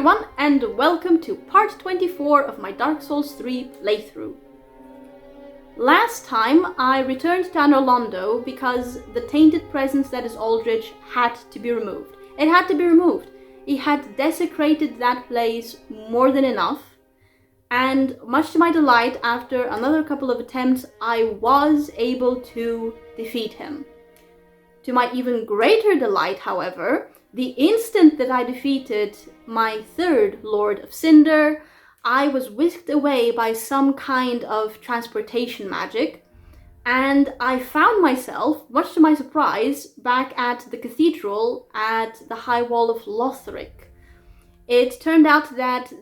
everyone, and welcome to part 24 of my Dark Souls 3 playthrough. Last time I returned to Anor Londo because the tainted presence that is Aldrich had to be removed. It had to be removed. He had desecrated that place more than enough, and much to my delight, after another couple of attempts, I was able to defeat him. To my even greater delight, however, the instant that I defeated my third Lord of Cinder, I was whisked away by some kind of transportation magic, and I found myself, much to my surprise, back at the cathedral at the High Wall of Lothric. It turned out that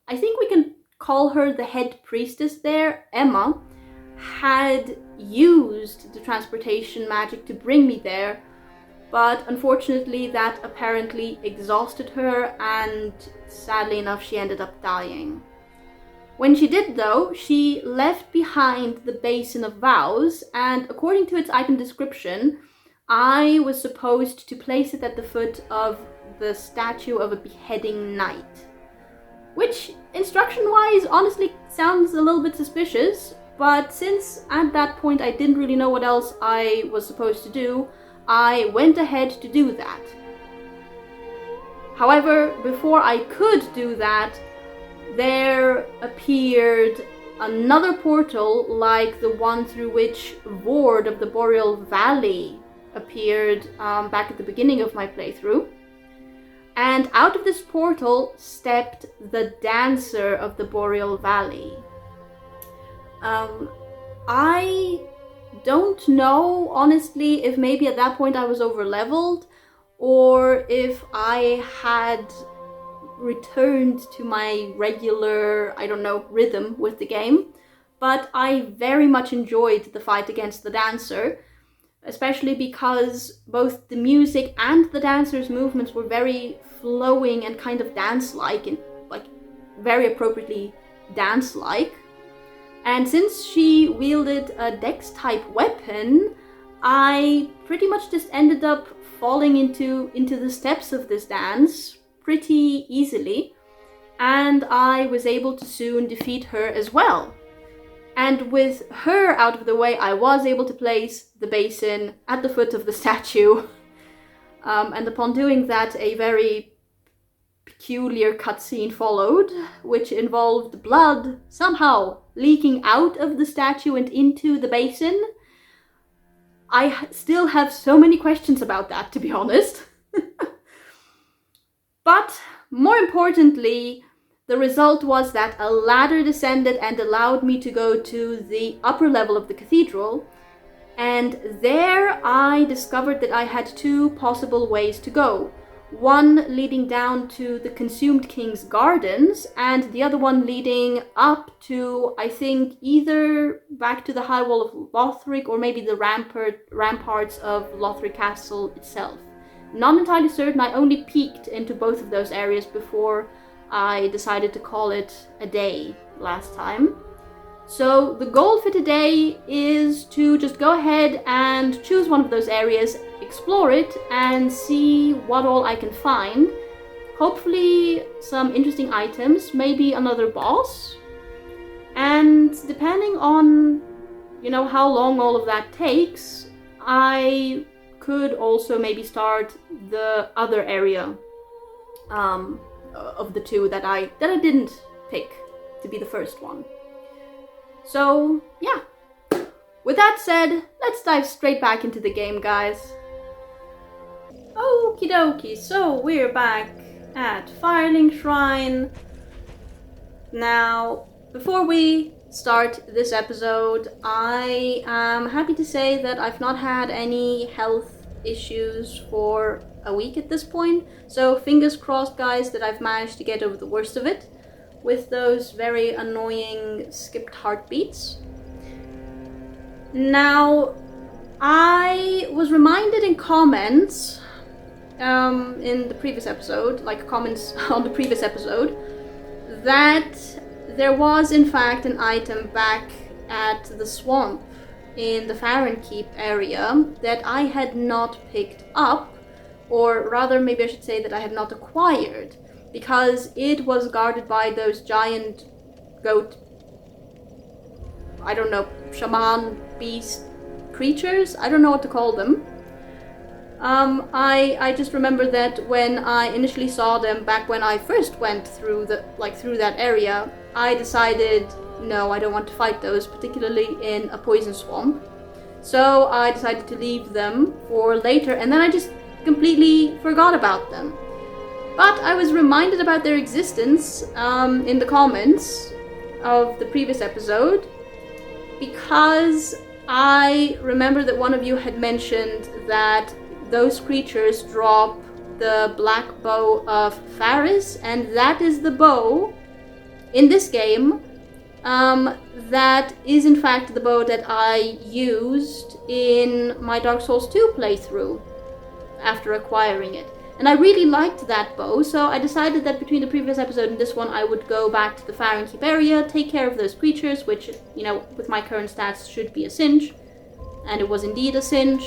I think we can call her the head priestess there, Emma, had used the transportation magic to bring me there, but unfortunately that apparently exhausted her, and sadly enough she ended up dying. When she did though, she left behind the Basin of Vows, and according to its item description, I was supposed to place it at the foot of the statue of a beheading knight. Which, instruction-wise, honestly sounds a little bit suspicious, but since at that point I didn't really know what else I was supposed to do, I went ahead to do that. However, before I could do that, there appeared another portal like the one through which Vord of the Boreal Valley appeared back at the beginning of my playthrough. And out of this portal stepped the Dancer of the Boreal Valley. I don't know, honestly, if maybe at that point I was overleveled, or if I had returned to my regular, rhythm with the game, but I very much enjoyed the fight against the Dancer, especially because both the music and the Dancer's movements were very flowing and kind of dance-like, and very appropriately dance-like. And since she wielded a dex-type weapon, I pretty much just ended up falling into the steps of this dance pretty easily, and I was able to soon defeat her as well. And with her out of the way, I was able to place the basin at the foot of the statue. And upon doing that, a very peculiar cutscene followed, which involved blood somehow leaking out of the statue and into the basin. I still have so many questions about that, to be honest. But more importantly, the result was that a ladder descended and allowed me to go to the upper level of the cathedral, and there I discovered that I had two possible ways to go. One leading down to the Consumed King's Gardens, and the other one leading up to, I think, either back to the High Wall of Lothric or maybe the ramparts of Lothric Castle itself. Not entirely certain, I only peeked into both of those areas before I decided to call it a day last time. So the goal for today is to just go ahead and choose one of those areas, explore it, and see what all I can find. Hopefully some interesting items, maybe another boss. And depending on, how long all of that takes, I could also maybe start the other area of the two that I didn't pick to be the first one. So, yeah. With that said, let's dive straight back into the game, guys. Okie dokie, so we're back at Firelink Shrine. Now, before we start this episode, I am happy to say that I've not had any health issues for a week at this point. So fingers crossed, guys, that I've managed to get over the worst of it with those very annoying skipped heartbeats. Now, I was reminded in comments in the previous episode, comments on the previous episode, that there was in fact an item back at the swamp in the Farenkeep area that I had not picked up, or rather maybe I should say that I had not acquired. because it was guarded by those giant goat, I don't know, shaman beast creatures? I don't know what to call them. I just remember that when I initially saw them back when I first went through that area, I decided, no, I don't want to fight those, particularly in a poison swamp. So I decided to leave them for later, and then I just completely forgot about them. But I was reminded about their existence in the comments of the previous episode, because I remember that one of you had mentioned that those creatures drop the black bow of Faris, and that is the bow in this game that is in fact the bow that I used in my Dark Souls 2 playthrough after acquiring it. And I really liked that bow, so I decided that between the previous episode and this one I would go back to the Fahrenkeep area, take care of those creatures, which, you know, with my current stats should be a cinch. And it was indeed a cinch.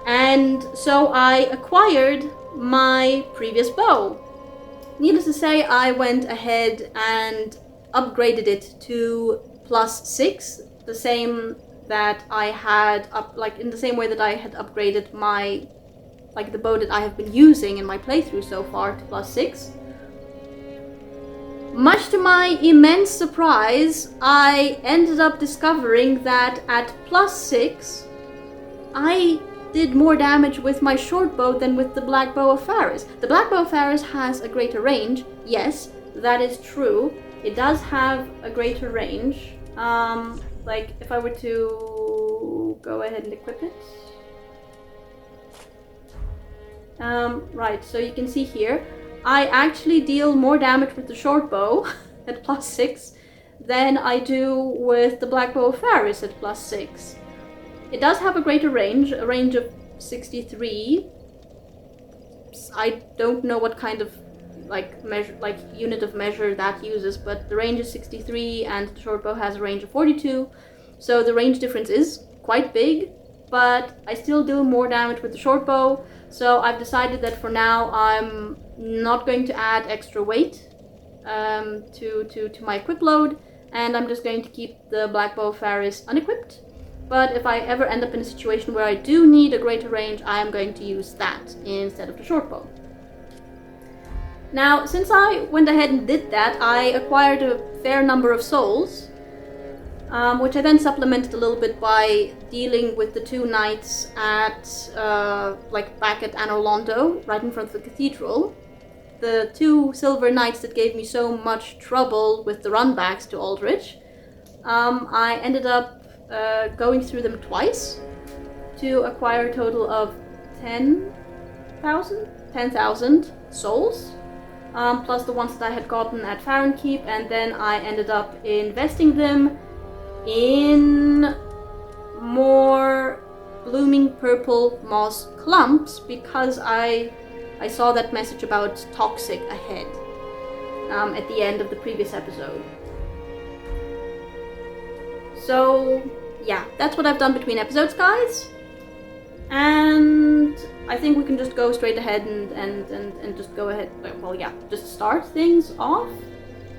And so I acquired my previous bow. Needless to say, I went ahead and upgraded it to +6, the same that I had in the same way that I had upgraded my the bow that I have been using in my playthrough so far to +6. Much to my immense surprise, I ended up discovering that at +6, I did more damage with my short bow than with the black bow of Faris. The black bow of Faris has a greater range, yes, that is true. It does have a greater range. If I were to go ahead and equip it. Right, so you can see here, I actually deal more damage with the short bow at +6 than I do with the black bow of Faris at +6. It does have a greater range, a range of 63. I don't know what kind of unit of measure that uses, but the range is 63 and the short bow has a range of 42. So the range difference is quite big, but I still do more damage with the short bow. So I've decided that for now I'm not going to add extra weight to my equip load, and I'm just going to keep the black bow of Faris unequipped. But if I ever end up in a situation where I do need a greater range, I am going to use that instead of the short bow. Now, since I went ahead and did that, I acquired a fair number of souls, which I then supplemented a little bit by dealing with the two knights at, back at Anor Londo, right in front of the cathedral. The two silver knights that gave me so much trouble with the runbacks to Aldrich. I ended up going through them twice to acquire a total of 10,000 souls, plus the ones that I had gotten at Fahrenkeep, and then I ended up investing them in more blooming purple moss clumps because I saw that message about toxic ahead at the end of the previous episode. So yeah, that's what I've done between episodes, guys. And I think we can just go straight ahead and just go ahead, just start things off.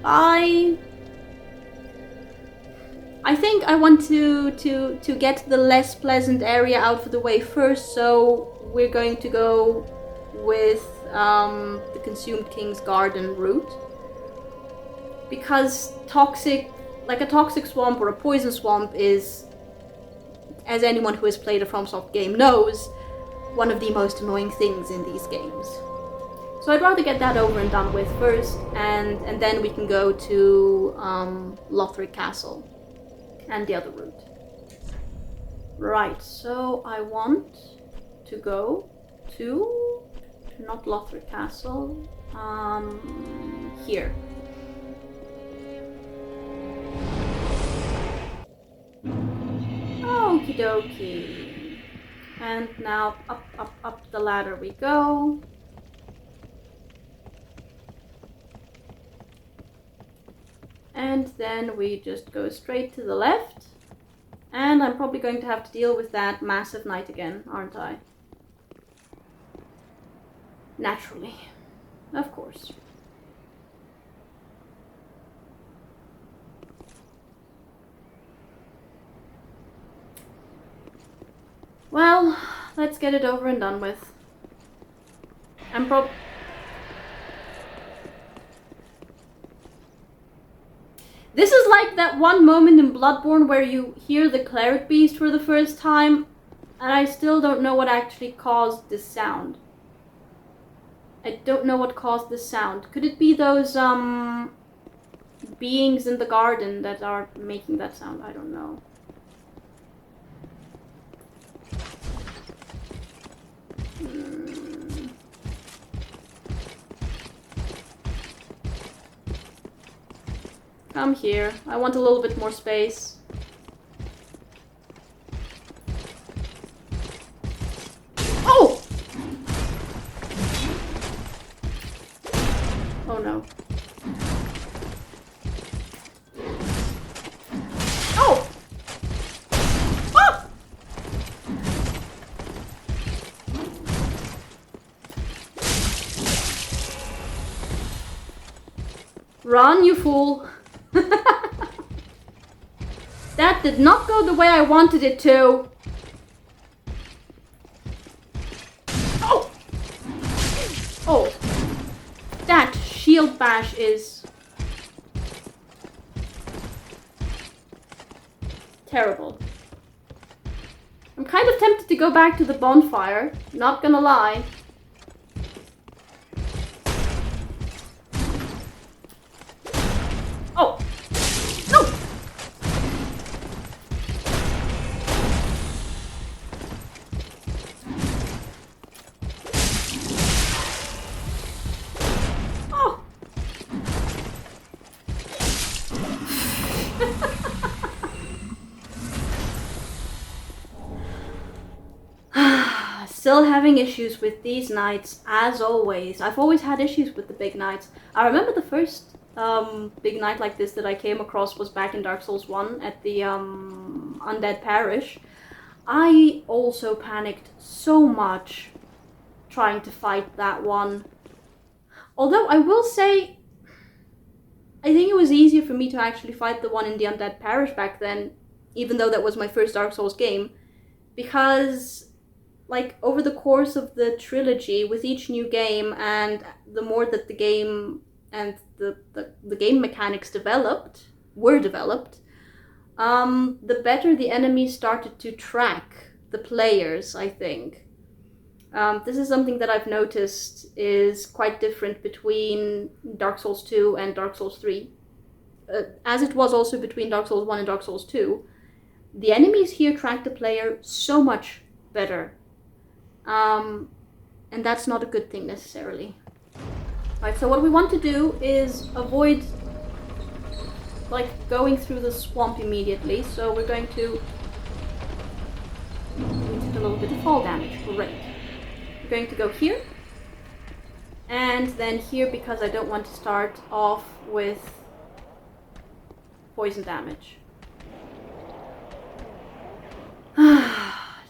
I think I want to get the less pleasant area out of the way first, so we're going to go with the Consumed King's Garden route. Because a toxic swamp or a poison swamp is, as anyone who has played a FromSoft game knows, one of the most annoying things in these games. So I'd rather get that over and done with first, and then we can go to Lothric Castle and the other route. Right, so I want to go to, not Lothric Castle, here. Okie dokie. And now up the ladder we go. And then we just go straight to the left. And I'm probably going to have to deal with that massive knight again, aren't I? Naturally. Of course. Well, let's get it over and done with. This is like that one moment in Bloodborne where you hear the cleric beast for the first time, and I still don't know what actually caused this sound. I don't know what caused this sound. Could it be those, beings in the garden that are making that sound? I don't know. Come here. I want a little bit more space. Oh! Oh no. Oh! Ah! Run, you fool. That did not go the way I wanted it to. Oh! Oh. That shield bash is terrible. I'm kind of tempted to go back to the bonfire, not gonna lie. Oh! No! Oh! Still having issues with these knights, as always. I've always had issues with the big knights. I remember the first big knight like this that I came across was back in Dark Souls 1 at the Undead Parish. I also panicked so much trying to fight that one. Although I will say, I think it was easier for me to actually fight the one in the Undead Parish back then, even though that was my first Dark Souls game, because like over the course of the trilogy, with each new game and the more that the game and the game mechanics were developed, the better the enemies started to track the players, I think. This is something that I've noticed is quite different between Dark Souls 2 and Dark Souls 3. As it was also between Dark Souls 1 and Dark Souls 2. The enemies here track the player so much better. And that's not a good thing necessarily. Right, so what we want to do is avoid like going through the swamp immediately. So we're going to take a little bit of fall damage. Great. We're going to go here. And then here, because I don't want to start off with poison damage.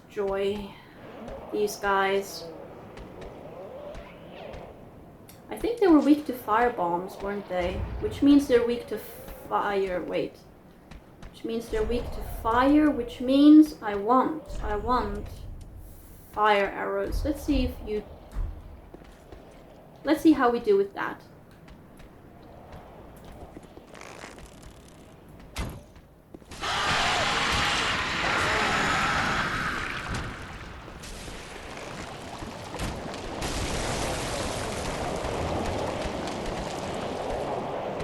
Joy. These guys. I think they were weak to fire bombs, weren't they? Which means they're weak to fire. Wait. Which means they're weak to fire, which means I want fire arrows. Let's see how we do with that.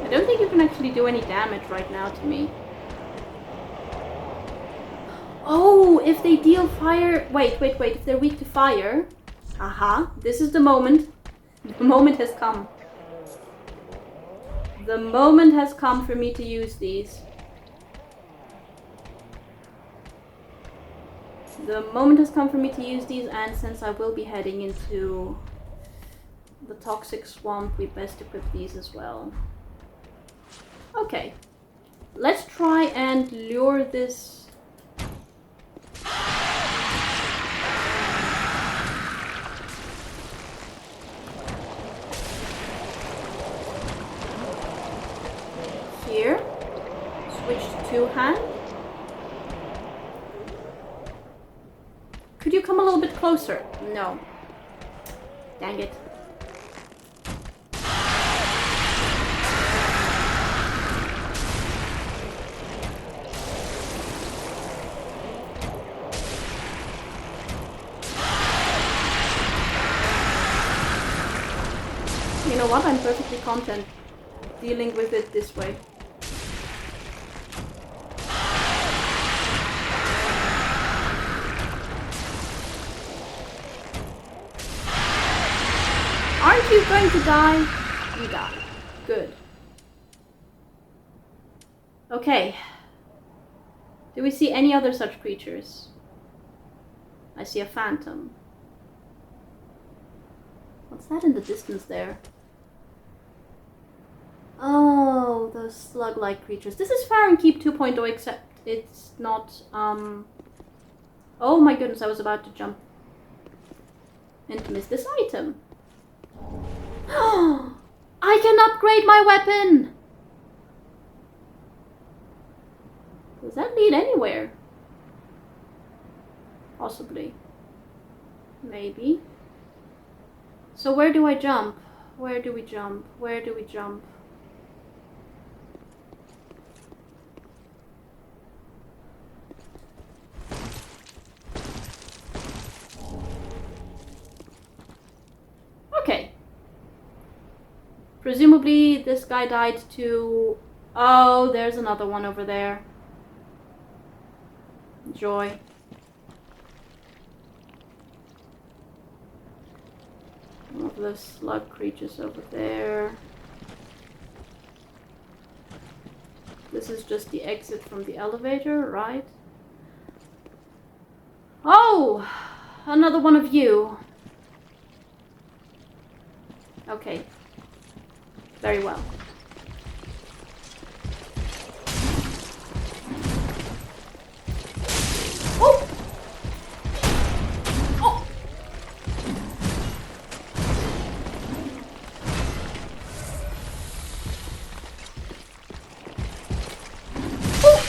I don't think you can actually do any damage right now to me. Oh, if they deal fire... Wait. If they're weak to fire... Aha, this is the moment. The moment has come. The moment has come for me to use these. The moment has come for me to use these, and since I will be heading into the toxic swamp, we best equip these as well. Okay, let's try and lure this. Here, switch to two-hand. Could you come a little bit closer? No. Dang it. You know what? I'm perfectly content dealing with it this way. Aren't you going to die? You die. Good. Okay. Do we see any other such creatures? I see a phantom. What's that in the distance there? Oh, those slug-like creatures. This is Fahrenkeep 2.0, except it's not, Oh my goodness, I was about to jump and miss this item. I can upgrade my weapon! Does that lead anywhere? Possibly. Maybe. So where do I jump? Where do we jump? Where do we jump? Okay. Presumably this guy died to... Oh, there's another one over there. Joy. One of those slug creatures over there. This is just the exit from the elevator, right? Oh! Another one of you. Okay. Very well. Oh! Oh! Oh!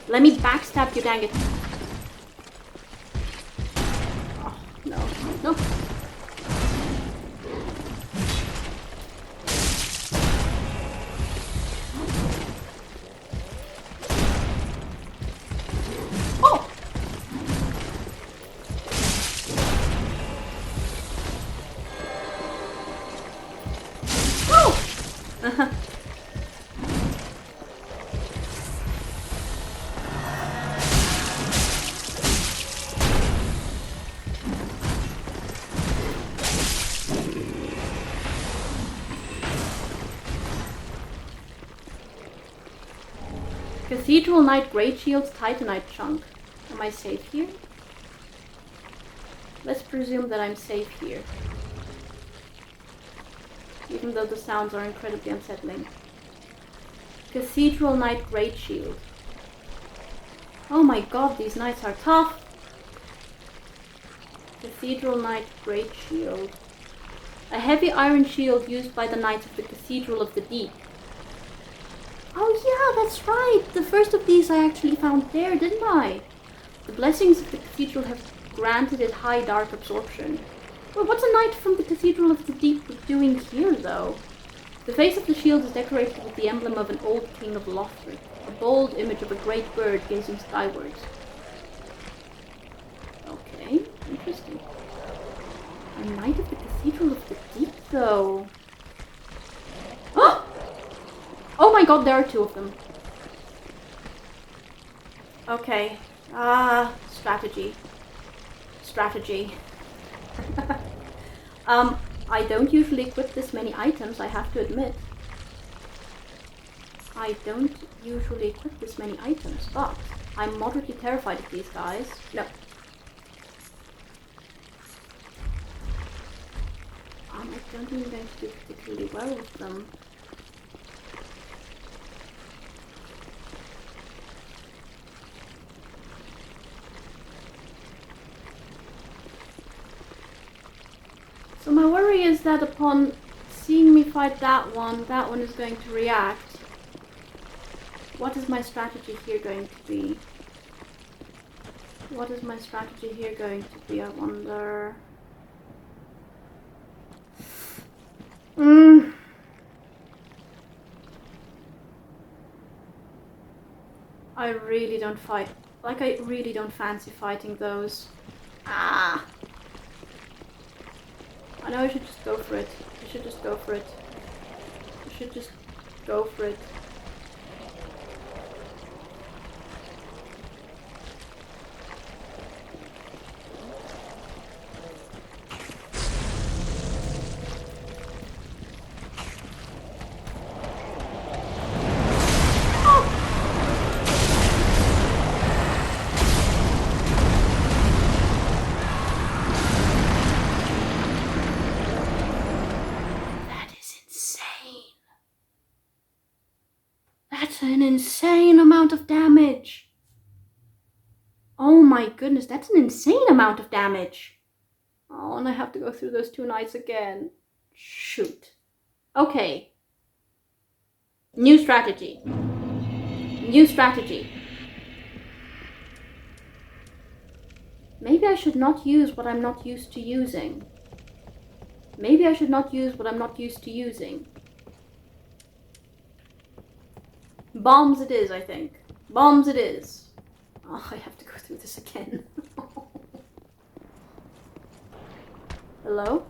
Let me backstab you, dang it. Oh, no. No. Cathedral Knight Great Shield's Titanite chunk. Am I safe here? Let's presume that I'm safe here. Even though the sounds are incredibly unsettling. Cathedral Knight Great Shield. Oh my god, these knights are tough! Cathedral Knight Great Shield. A heavy iron shield used by the Knights of the Cathedral of the Deep. Oh yeah, that's right! The first of these I actually found there, didn't I? The blessings of the Cathedral have granted it high dark absorption. Well, what's a knight from the Cathedral of the Deep doing here, though? The face of the shield is decorated with the emblem of an old king of Lothric, a bold image of a great bird gazing skywards. Okay, interesting. A knight of the Cathedral of the Deep, though. Oh my god, there are two of them. Okay. Strategy. Strategy. I don't usually equip this many items, I have to admit. I don't usually equip this many items, but I'm moderately terrified of these guys. No. I don't think I'm going to do particularly well with them. So my worry is that upon seeing me fight that one is going to react. What is my strategy here going to be? What is my strategy here going to be, I wonder? I really don't fight. Like, I really don't fancy fighting those. Ah! I know I should just go for it. I should just go for it. I should just go for it. An insane amount of damage. Oh my goodness, that's an insane amount of damage. Oh, and I have to go through those 2 nights again. Shoot. Okay. New strategy. New strategy. Maybe I should not use what I'm not used to using. Maybe I should not use what I'm not used to using. Bombs it is, I think. Bombs it is. Oh, I have to go through this again. Hello?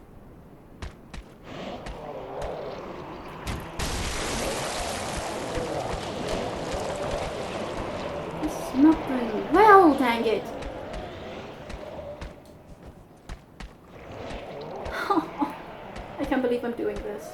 This is not going well, dang it. I can't believe I'm doing this.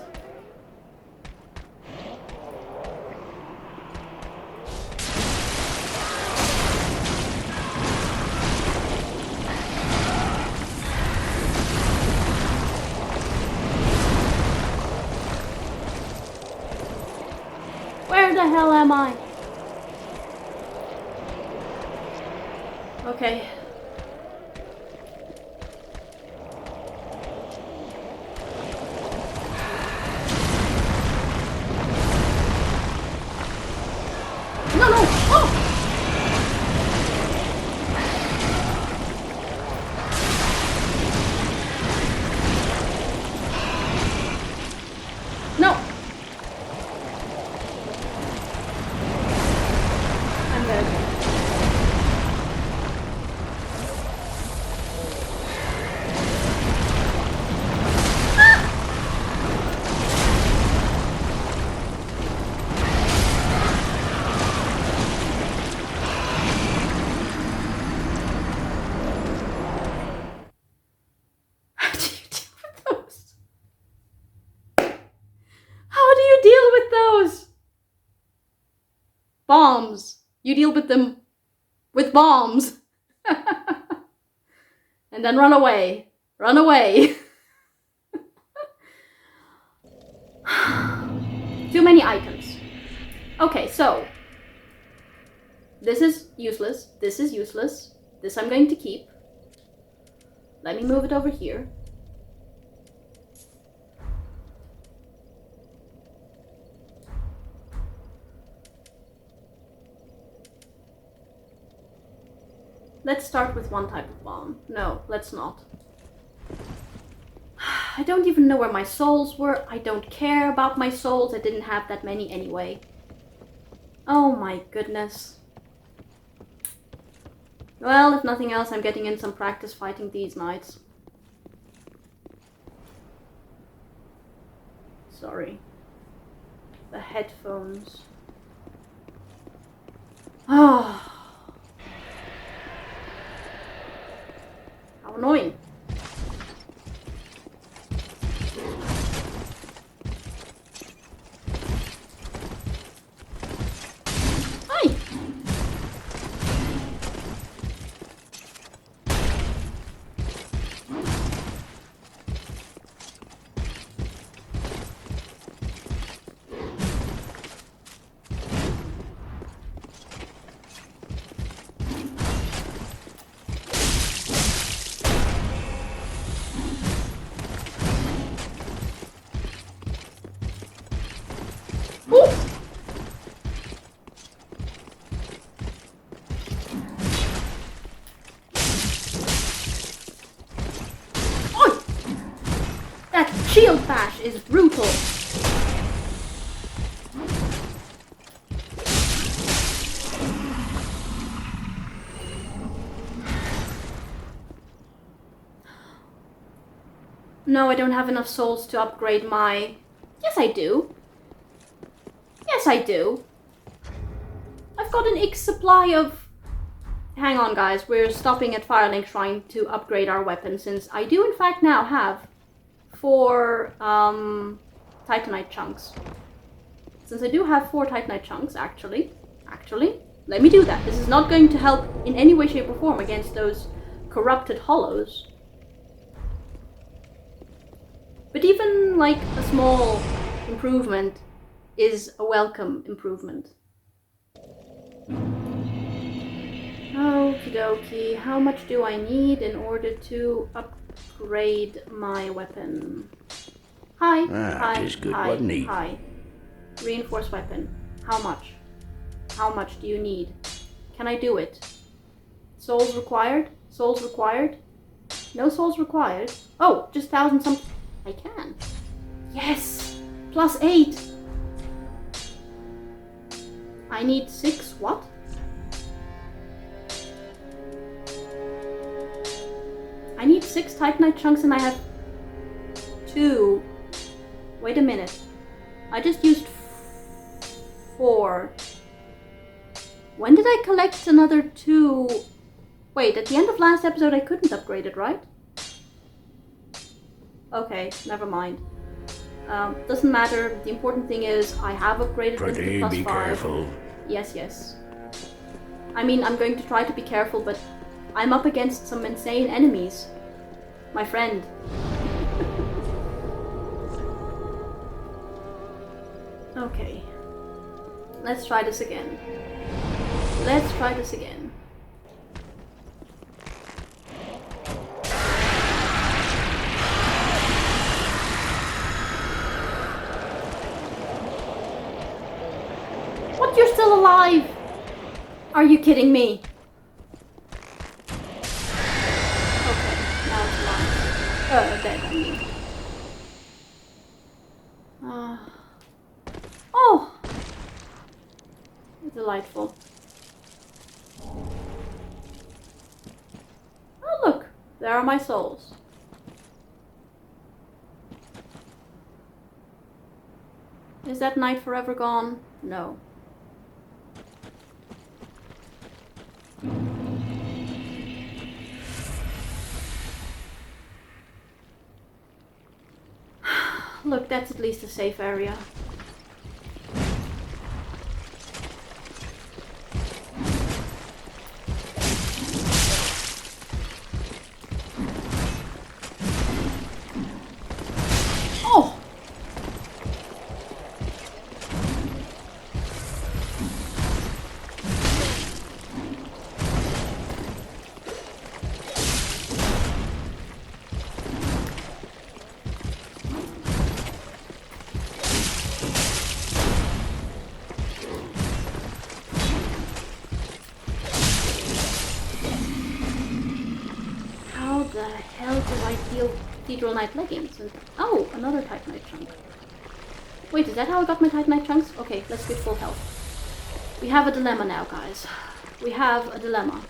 Where the hell am I? Okay. No, no! Oh! No! I'm dead. Bombs. You deal with them with bombs. And then run away. Run away. Too many items. Okay, so. This is useless. This is useless. This I'm going to keep. Let me move it over here. Let's start with one type of bomb. No, let's not. I don't even know where my souls were. I don't care about my souls. I didn't have that many anyway. Oh my goodness. Well, if nothing else, I'm getting in some practice fighting these nights. Sorry. The headphones. Ah. How annoying. Hi. That shield bash is brutal. No, I don't have enough souls to upgrade my... Yes, I do. Yes, I do. I've got an X supply of... Hang on, guys. We're stopping at Firelink Shrine to upgrade our weapon, since I do, in fact, now have 4 Titanite chunks. Since I do have 4 Titanite chunks, actually, let me do that. This is not going to help in any way, shape, or form against those corrupted hollows. But even, like, a small improvement is a welcome improvement. Okie dokie, how much do I need in order to upgrade my weapon? Hi, hi, is good. hi, What need? hi. Reinforced weapon. How much? How much do you need? Can I do it? Souls required? Souls required? No souls required. Oh, just 1,000 something. I can. Yes! Plus 8! I need 6 what? I need 6 Titanite chunks and I have 2. Wait a minute. I just used 4. When did I collect another 2? Wait, at the end of last episode I couldn't upgrade it, right? Okay, never mind. Doesn't matter. The important thing is I have upgraded this to plus 5. Be careful. Yes, yes. I mean, I'm going to try to be careful, but I'm up against some insane enemies. My friend. Okay. Let's try this again. Let's try this again. What? You're still alive? Are you kidding me? Okay, now it's alive. Dead, I mean. Oh! Delightful. Oh, look! There are my souls. Is that night forever gone? No. Look, that's at least a safe area. Oh! The hell do I feel Cathedral Knight leggings? And, oh, another Titanite chunk. Wait, is that how I got my Titanite chunks? Okay, let's get full health. We have a dilemma now, guys. We have a dilemma.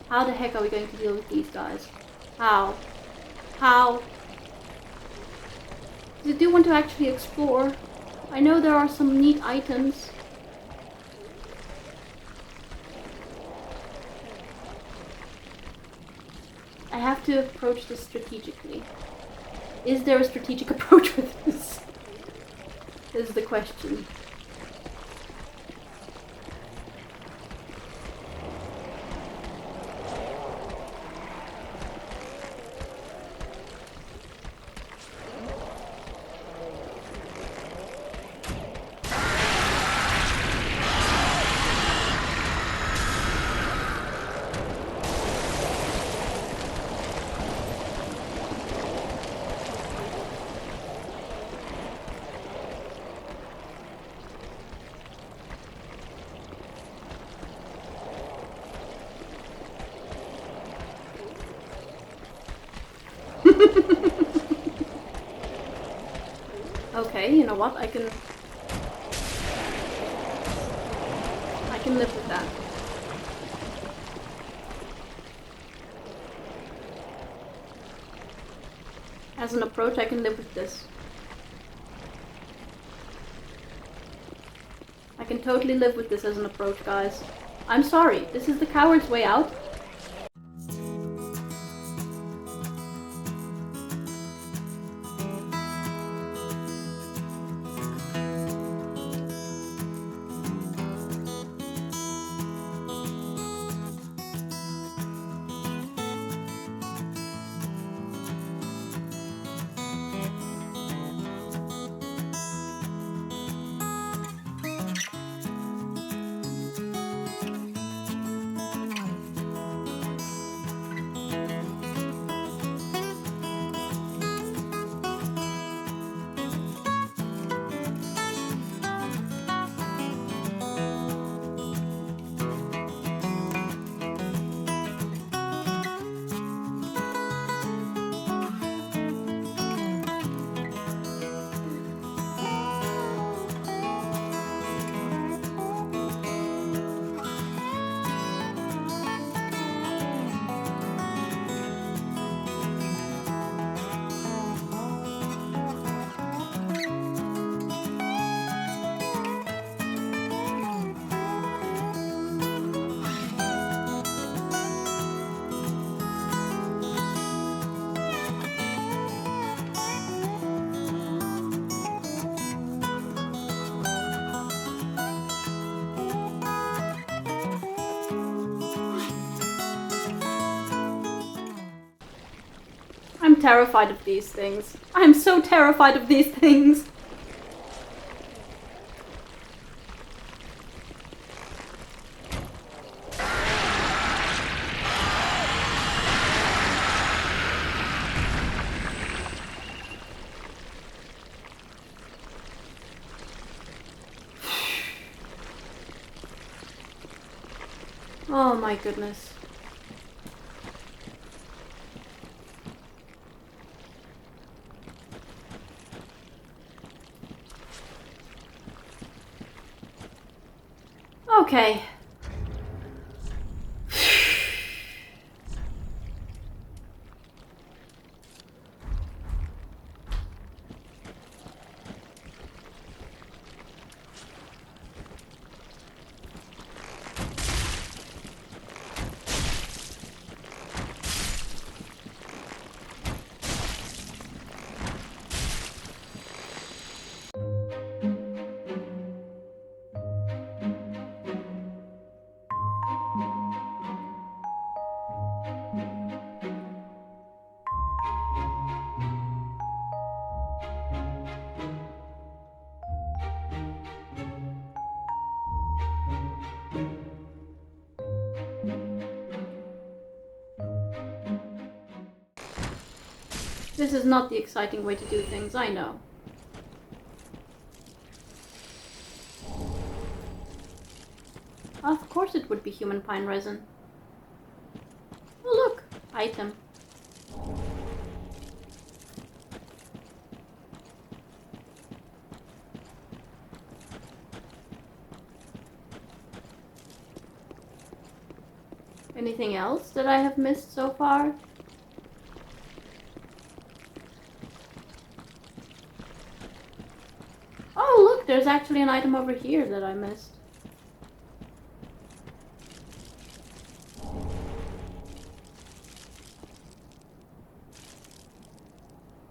How the heck are we going to deal with these guys? How? How? I do want to actually explore. I know there are some neat items. I have to approach this strategically. Is there a strategic approach with this? Is the question. Okay, you know what? I can live with that. As an approach, I can live with this. I can totally live with this as an approach, guys. I'm sorry, this is the coward's way out. I'm terrified of these things. I'm so terrified of these things. Oh my goodness. Okay. This is not the exciting way to do things, I know. Of course it would be human pine resin. Oh look! Item. Anything else that I have missed so far? Oh look, there's actually an item over here that I missed.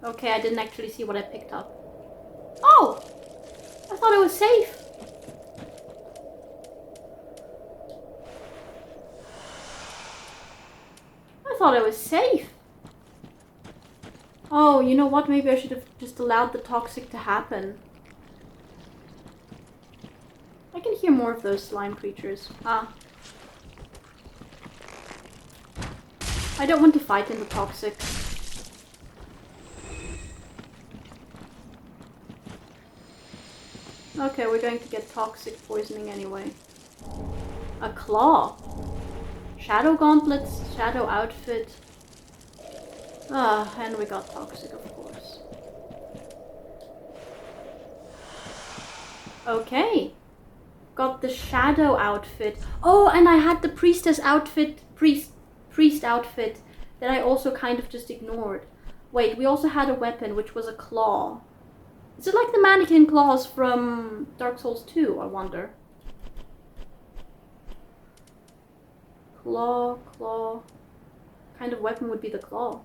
Okay, I didn't actually see what I picked up. Oh! I thought it was safe. I thought it was safe. Oh, you know what? Maybe I should have just allowed the toxic to happen. I can hear more of those slime creatures. Ah. I don't want to fight in the toxic. Okay, we're going to get toxic poisoning anyway. A claw. Shadow gauntlets, shadow outfit. Ah, and we got toxic, of course. Okay. Got the shadow outfit. Oh, and I had the priestess outfit, priest outfit that I also kind of just ignored. Wait, we also had a weapon, which was a claw. Is it like the mannequin claws from Dark Souls 2, I wonder? Claw. What kind of weapon would be the claw?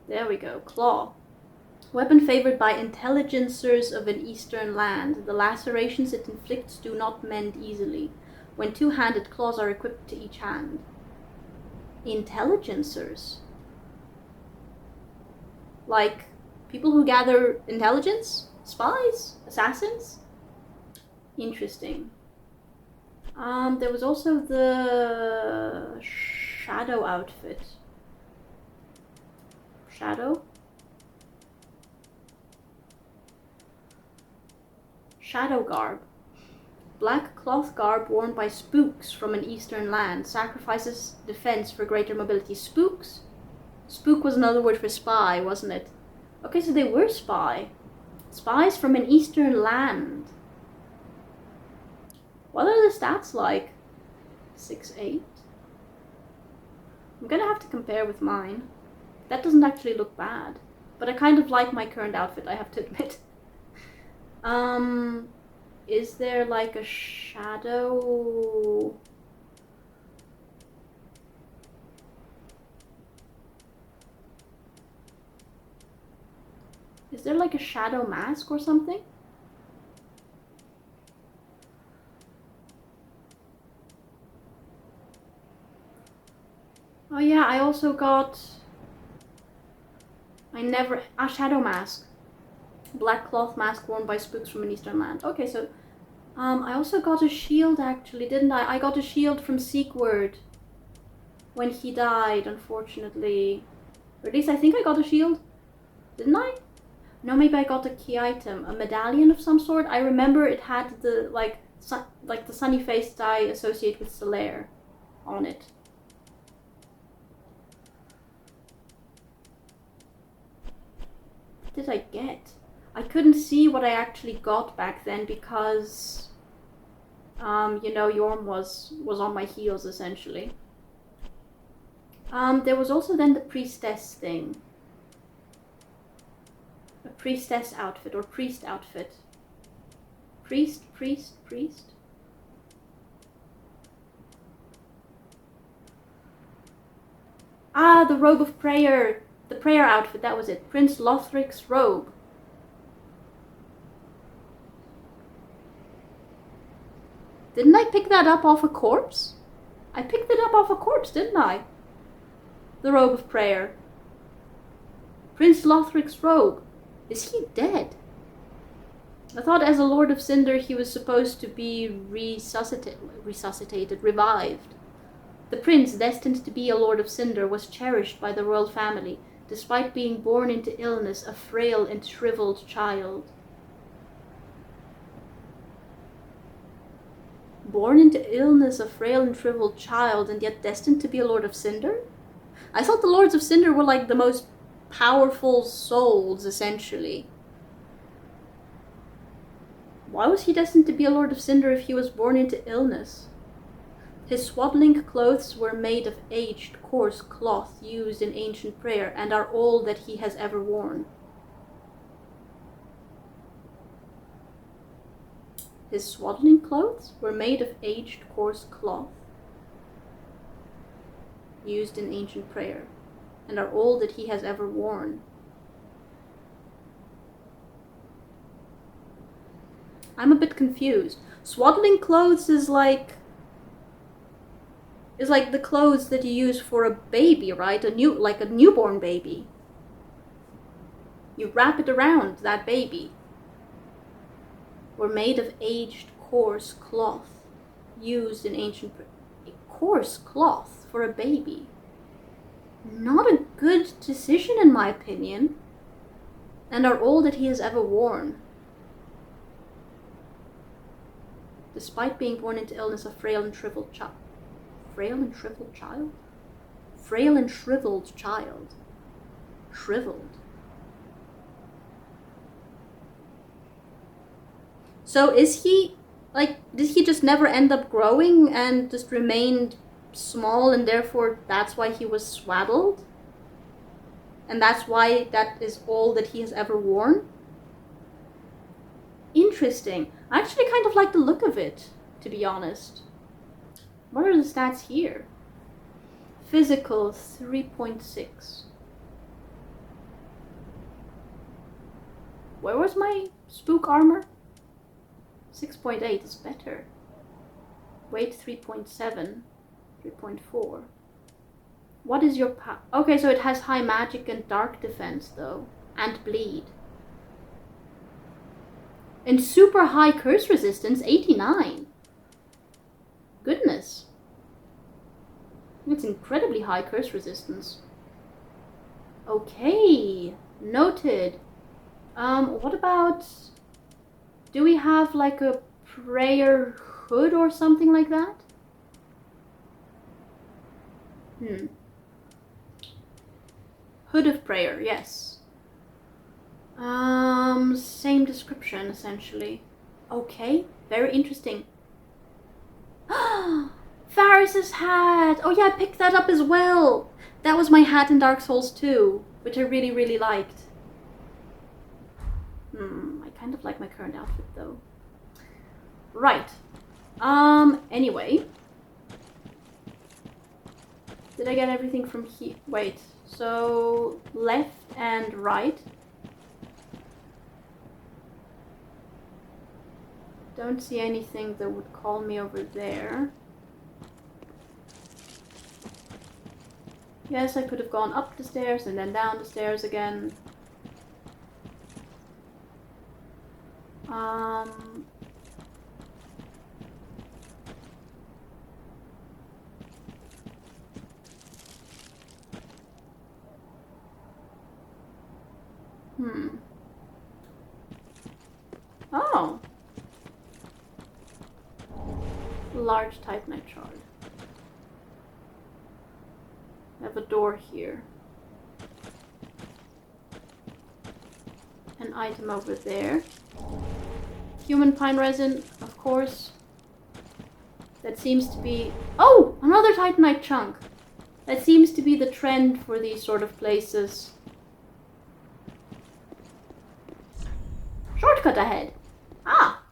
There we go, claw. Weapon favored by intelligencers of an eastern land. The lacerations it inflicts do not mend easily. When two-handed claws are equipped to each hand. Intelligencers? Like, people who gather intelligence? Spies? Assassins? Interesting. There was also the shadow outfit. Shadow garb. Black cloth garb worn by spooks from an eastern land. Sacrifices defense for greater mobility. Spooks? Spook was another word for spy, wasn't it? Okay, so they were spies from an eastern land. What are the stats like? 6-8? I'm gonna have to compare with mine. That doesn't actually look bad. But I kind of like my current outfit, I have to admit. Is there like a shadow? Is there like a shadow mask or something? Oh yeah, I also got... a shadow mask. Black cloth mask worn by spooks from an eastern land. Okay, so... I also got a shield actually, didn't I? I got a shield from Seekward. When he died, unfortunately. Or at least I think I got a shield. Didn't I? No, maybe I got a key item. A medallion of some sort. I remember it had the, like the sunny face that I associate with Solaire on it. What did I get? I couldn't see what I actually got back then because, you know, Yorm was on my heels essentially. There was also then the priestess thing. A priestess outfit or priest outfit. Priest. Ah, the robe of prayer. The prayer outfit, that was it. Prince Lothric's robe. Didn't I pick that up off a corpse? I picked it up off a corpse, didn't I? The robe of prayer. Prince Lothric's robe. Is he dead? I thought as a Lord of Cinder he was supposed to be revived. The prince, destined to be a Lord of Cinder, was cherished by the royal family, despite being born into illness, a frail and shriveled child. Born into illness, a frail and shriveled child, and yet destined to be a Lord of Cinder? I thought the Lords of Cinder were like the most powerful souls, essentially. Why was he destined to be a Lord of Cinder if he was born into illness? His swaddling clothes were made of aged, coarse cloth used in ancient prayer, and are all that he has ever worn. His swaddling clothes were made of aged, coarse cloth used in ancient prayer, and are all that he has ever worn. I'm a bit confused. Swaddling clothes is like the clothes that you use for a baby, right? Like a newborn baby. You wrap it around that baby. Were made of aged, coarse cloth used in ancient coarse cloth for a baby. Not a good decision in my opinion, and are all that he has ever worn. Despite being born into illness, a frail and shriveled child. Frail and shriveled child? Frail and shriveled child. Shriveled. So is he, like, did he just never end up growing and just remained small, and therefore that's why he was swaddled? And that's why that is all that he has ever worn? Interesting. I actually kind of like the look of it, to be honest. What are the stats here? Physical, 3.6. Where was my spook armor? 6.8 is better. Weight 3.7. 3.4. What is your power? Okay, so it has high magic and dark defense though. And bleed. And super high curse resistance, 89. Goodness. It's incredibly high curse resistance. Okay, noted. What about... Do we have like a prayer hood or something like that? Hood of prayer, yes. Same description, essentially. Okay, very interesting. Varys's hat! Oh yeah, I picked that up as well! That was my hat in Dark Souls 2, which I really, really liked. I kind of like my current outfit, though. Right. Anyway. Did I get everything from here? Wait, so left and right. Don't see anything that would call me over there. Yes, I could have gone up the stairs and then down the stairs again. Oh. Large Titanite shard. I have a door here. An item over there. Human pine resin, of course. That seems to be... Oh! Another Titanite chunk! That seems to be the trend for these sort of places. Shortcut ahead! Ah!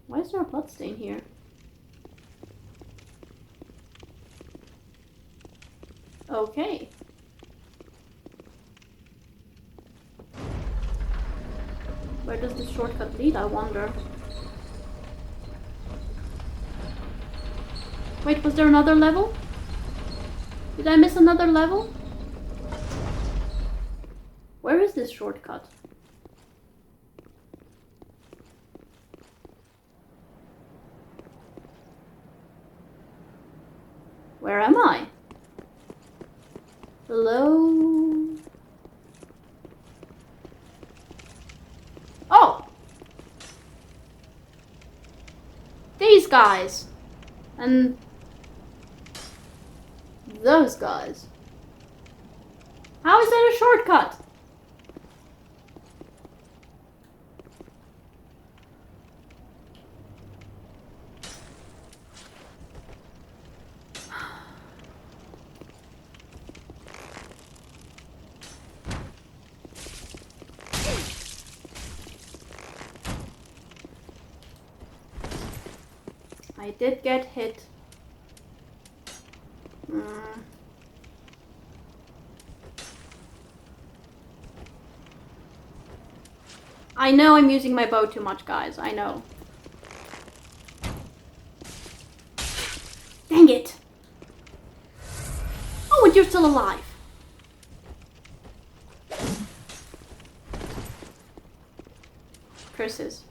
Why is there a bloodstain here? Okay. Where does this shortcut lead, I wonder? Wait, was there another level? Did I miss another level? Where is this shortcut? Where am I? Hello? Oh! These guys! And those guys. How is that a shortcut? I did get hit. I know I'm using my bow too much, guys. I know. Dang it! Oh, and you're still alive. Curses.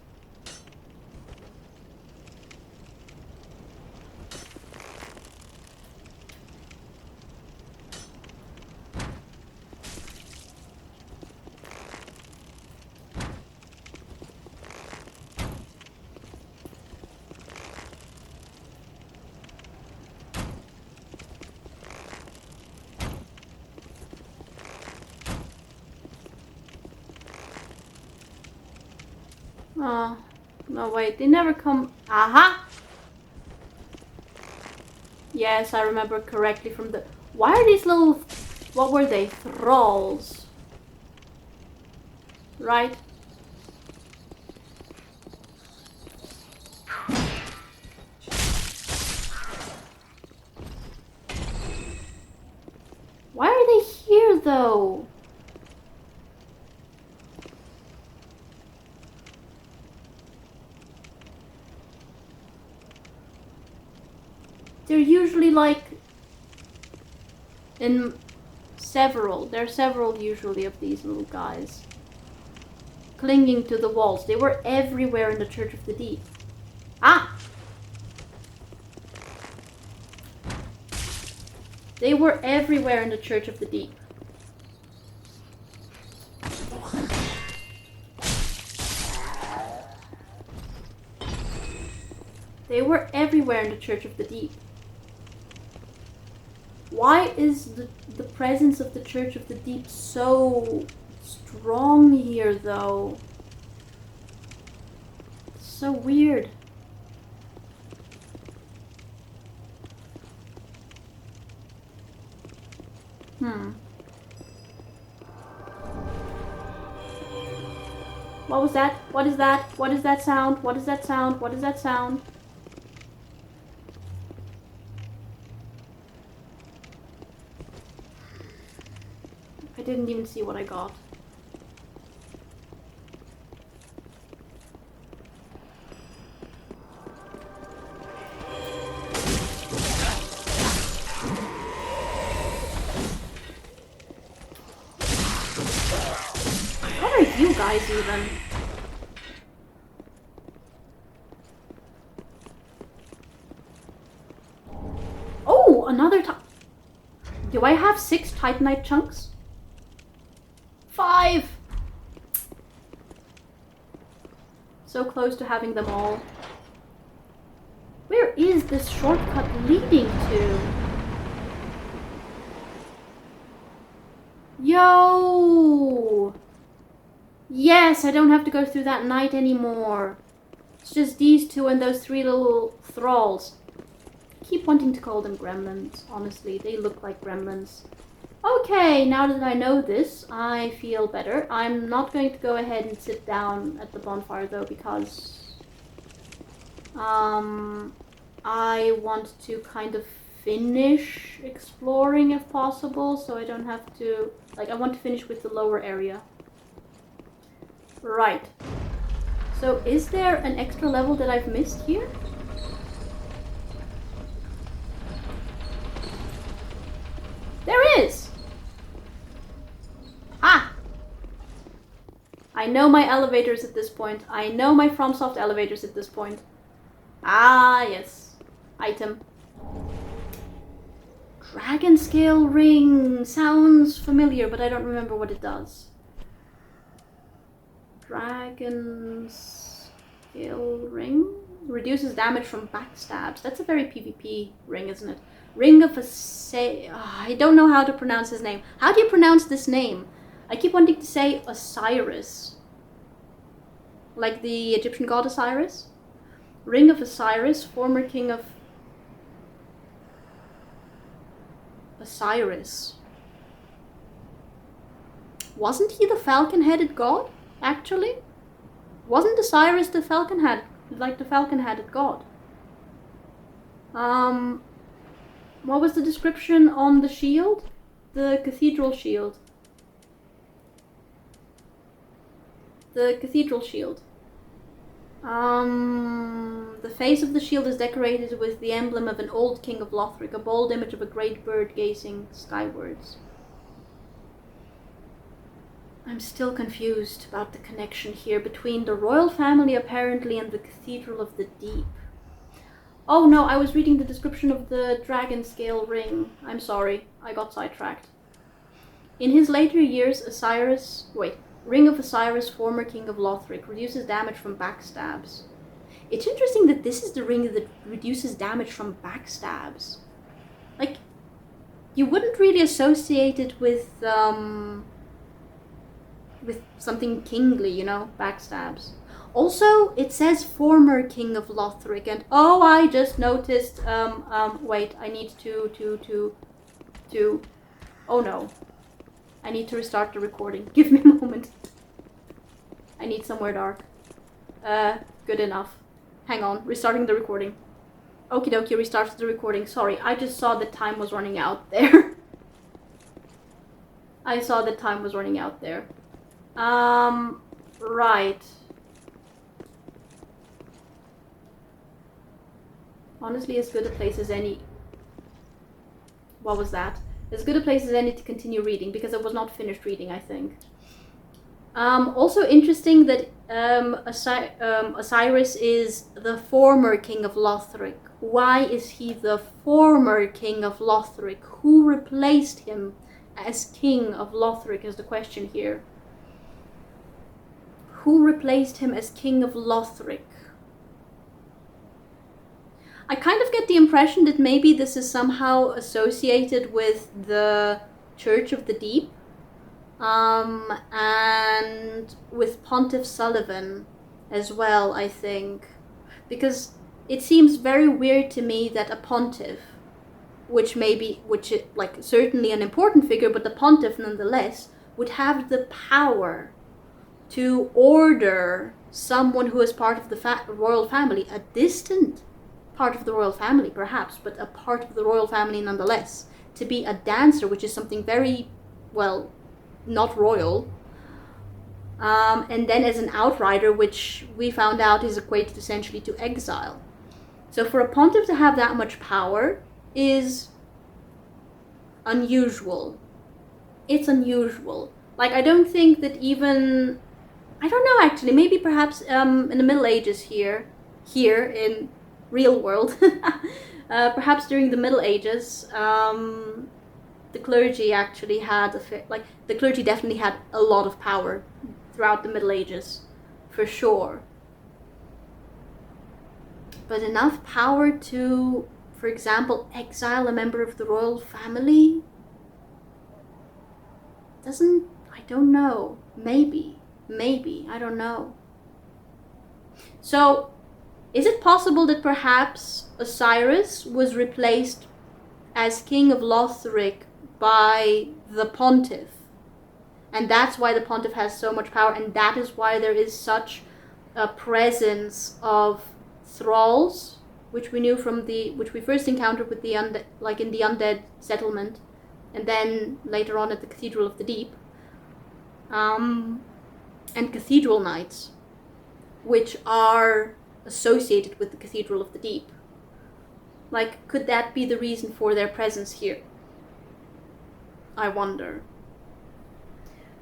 Oh, no wait, they never come... Aha! Yes, I remember correctly from the... Why are these little... What were they? Thralls. Right? Why are they here, though? They're usually like... in several. There are several usually of these little guys. Clinging to the walls. They were everywhere in the Church of the Deep. Ah! They were everywhere in the Church of the Deep. They were everywhere in the Church of the Deep. Why is the presence of the Church of the Deep so strong here, though? It's so weird. What was that? What is that? What is that sound? What is that sound? What is that sound? I didn't even see what I got. What are you guys even? Oh, another Do I have 6 Titanite chunks? 5! So close to having them all. Where is this shortcut leading to? Yo! Yes, I don't have to go through that night anymore. It's just these two and those 3 little thralls. I keep wanting to call them gremlins, honestly. They look like gremlins. Okay, now that I know this, I feel better. I'm not going to go ahead and sit down at the bonfire though, because I want to kind of finish exploring if possible, so I don't have to, like, I want to finish with the lower area. Right. So is there an extra level that I've missed here? There is! Ah! I know my elevators at this point. I know my FromSoft elevators at this point. Ah, yes. Item. Dragon Scale Ring. Sounds familiar, but I don't remember what it does. Dragon Scale Ring? Reduces damage from backstabs. That's a very PvP ring, isn't it? Ring of Oceiros. I don't know how to pronounce his name. How do you pronounce this name? I keep wanting to say Oceiros. Like the Egyptian god Osiris? Ring of Oceiros, former king of Osiris. Wasn't he the falcon-headed god, actually? Wasn't Osiris the falcon-headed god? What was the description on the shield? The cathedral shield. The cathedral shield. The face of the shield is decorated with the emblem of an old king of Lothric, a bold image of a great bird gazing skywards. I'm still confused about the connection here between the royal family apparently and the Cathedral of the Deep. Oh no, I was reading the description of the dragon scale ring. I'm sorry, I got sidetracked. In his later years, Ring of Osiris, former king of Lothric, reduces damage from backstabs. It's interesting that this is the ring that reduces damage from backstabs. Like, you wouldn't really associate it with something kingly, you know, backstabs. Also, it says former king of Lothric, and oh, I just noticed, wait, I need to, oh no. I need to restart the recording. Give me a moment. I need somewhere dark. Good enough. Hang on, restarting the recording. Okie dokie, restarted the recording. Sorry, I just saw that time was running out there. I saw that time was running out there. Right. Honestly, as good a place as any... What was that? As good a place as any to continue reading, because I was not finished reading, I think. Also interesting that Oceiros is the former king of Lothric. Why is he the former king of Lothric? Who replaced him as king of Lothric is the question here. Who replaced him as king of Lothric? I kind of get the impression that maybe this is somehow associated with the Church of the Deep, and with Pontiff Sullivan as well, I think. Because it seems very weird to me that a pontiff, which is like certainly an important figure, but the pontiff nonetheless, would have the power to order someone who is part of the royal family, a distant part of the royal family perhaps, but a part of the royal family nonetheless, to be a dancer, which is something very, well, not royal, and then as an outrider, which we found out is equated essentially to exile. So for a pontiff to have that much power is unusual. It's unusual. Like, I don't think that even, I don't know actually, maybe perhaps in the Middle Ages here in real world, perhaps during the Middle Ages, the clergy actually had, the clergy definitely had a lot of power throughout the Middle Ages, for sure. But enough power to, for example, exile a member of the royal family? I don't know. Maybe, I don't know. So, is it possible that perhaps Oceiros was replaced as king of Lothric by the pontiff? And that's why the pontiff has so much power, and that is why there is such a presence of thralls, which we knew from which we first encountered with the in the undead settlement, and then later on at the Cathedral of the Deep, and cathedral knights, which are associated with the Cathedral of the Deep. Like, could that be the reason for their presence here? I wonder.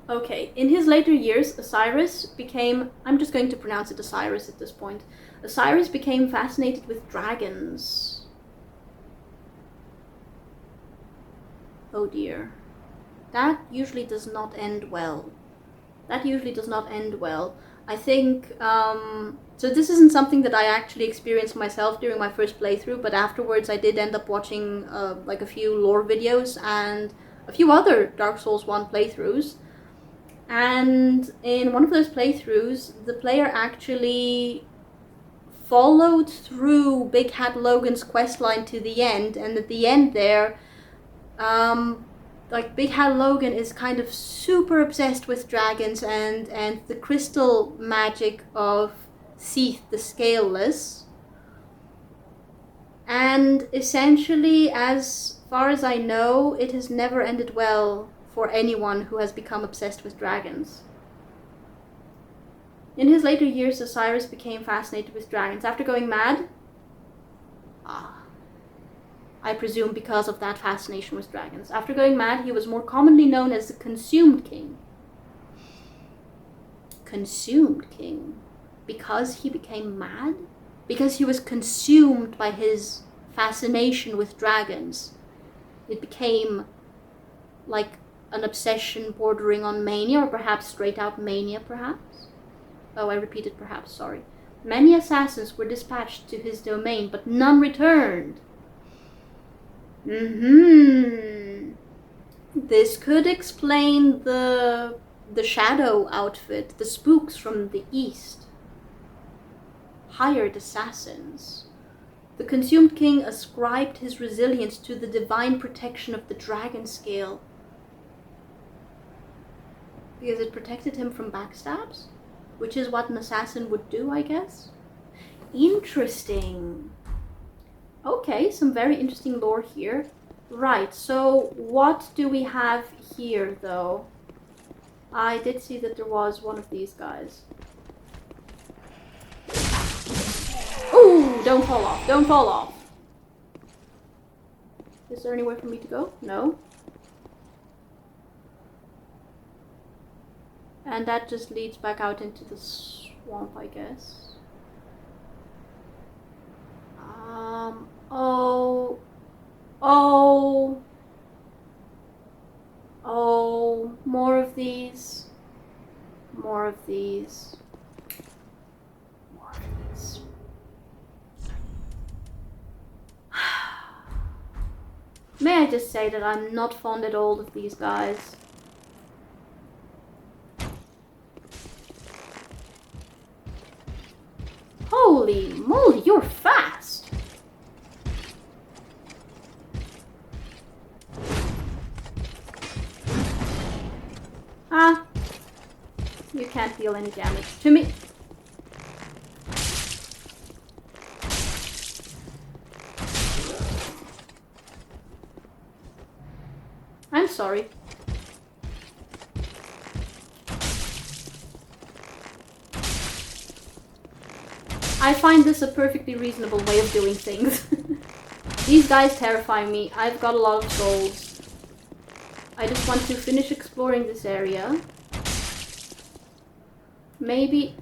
Okay, in his later years, Oceiros became, I'm just going to pronounce it Oceiros at this point. Oceiros became fascinated with dragons. Oh dear. That usually does not end well. I think, so this isn't something that I actually experienced myself during my first playthrough, but afterwards I did end up watching like a few lore videos and a few other Dark Souls 1 playthroughs. And in one of those playthroughs, the player actually followed through Big Hat Logan's questline to the end, and at the end there, like, Big Hat Logan is kind of super obsessed with dragons and the crystal magic of Seath the Scaleless. And essentially, as far as I know, it has never ended well for anyone who has become obsessed with dragons. In his later years, Oceiros became fascinated with dragons. After going mad, I presume because of that fascination with dragons. After going mad, he was more commonly known as the Consumed King. Consumed King? Because he became mad? Because he was consumed by his fascination with dragons. It became like an obsession bordering on mania, or perhaps straight out mania, perhaps? Oh, I repeated perhaps, sorry. Many assassins were dispatched to his domain, but none returned. This could explain the shadow outfit, the spooks from the east. hired assassins. The consumed king ascribed his resilience to the divine protection of the dragon scale. Because it protected him from backstabs? Which is what an assassin would do, I guess? Interesting. Okay, some very interesting lore here. Right, so what do we have here, though? I did see that there was one of these guys. Ooh, don't fall off, don't fall off. Is there anywhere for me to go? No. And that just leads back out into the swamp, I guess. Oh. Oh, more of these. More of these. More of these. May I just say that I'm not fond at all of these guys. Holy moly, you're fast! Ah, you can't deal any damage to me. I'm sorry. I find this a perfectly reasonable way of doing things. These guys terrify me. I've got a lot of souls. I just want to finish exploring this area. Maybe...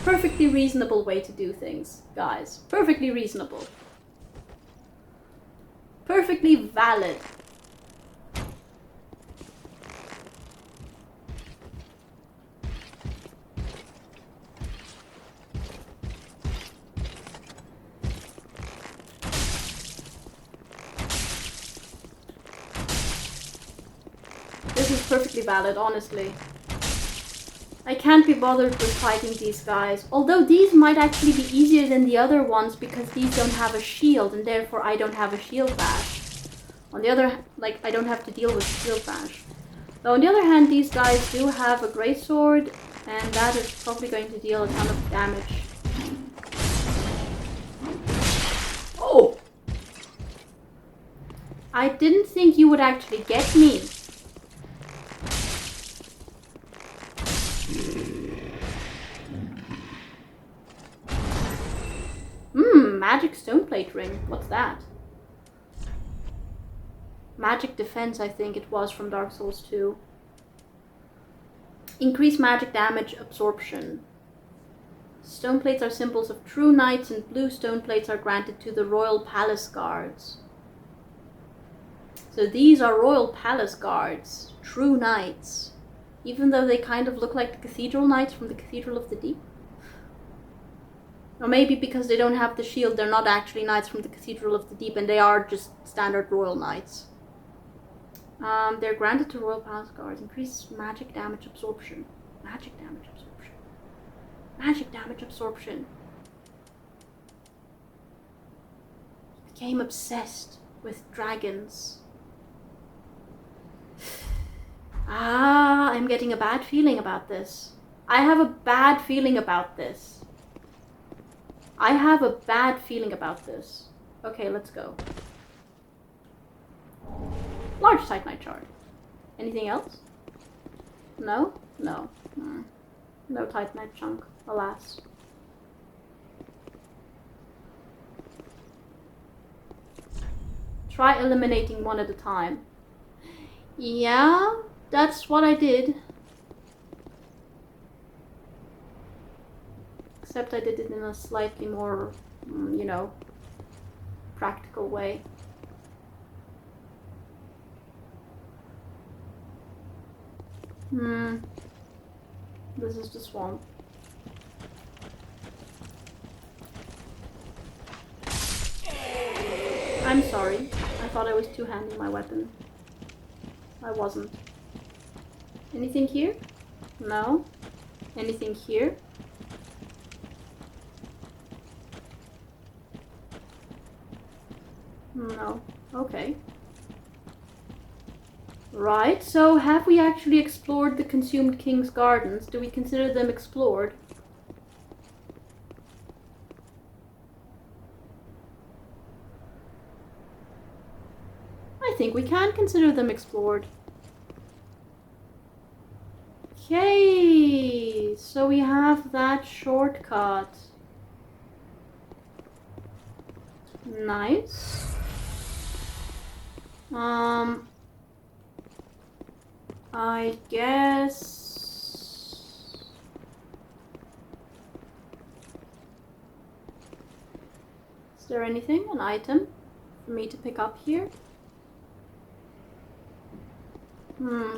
Perfectly reasonable way to do things, guys. Perfectly reasonable. Perfectly valid. This is perfectly valid, honestly. I can't be bothered with fighting these guys. Although these might actually be easier than the other ones because these don't have a shield and therefore I don't have a shield bash. On the other, I don't have to deal with shield bash. Though on the other hand, these guys do have a greatsword and that is probably going to deal a ton of damage. Oh! I didn't think you would actually get me. Magic stoneplate ring. What's that? Magic defense, I think it was from Dark Souls 2. Increase magic damage absorption. Stoneplates are symbols of true knights and blue stoneplates are granted to the royal palace guards. So these are royal palace guards. True knights. Even though they kind of look like the cathedral knights from the Cathedral of the Deep. Or maybe because they don't have the shield, they're not actually knights from the Cathedral of the Deep and they are just standard royal knights. They're granted to royal palace guards. Increase magic damage absorption. Magic damage absorption. Magic damage absorption. Became obsessed with dragons. I'm getting a bad feeling about this. I have a bad feeling about this. I have a bad feeling about this. Okay, let's go. Large Titanite shard. Anything else? No? No. No Titanite chunk, alas. Try eliminating one at a time. Yeah, that's what I did. Except I did it in a slightly more, you know, practical way. This is the swamp. I'm sorry. I thought I was two-handing my weapon. I wasn't. Anything here? No. Anything here? No. Okay. Right, so have we actually explored the consumed king's gardens? Do we consider them explored? I think we can consider them explored. Okay, so we have that shortcut. Nice. I guess... Is there anything? An item for me to pick up here?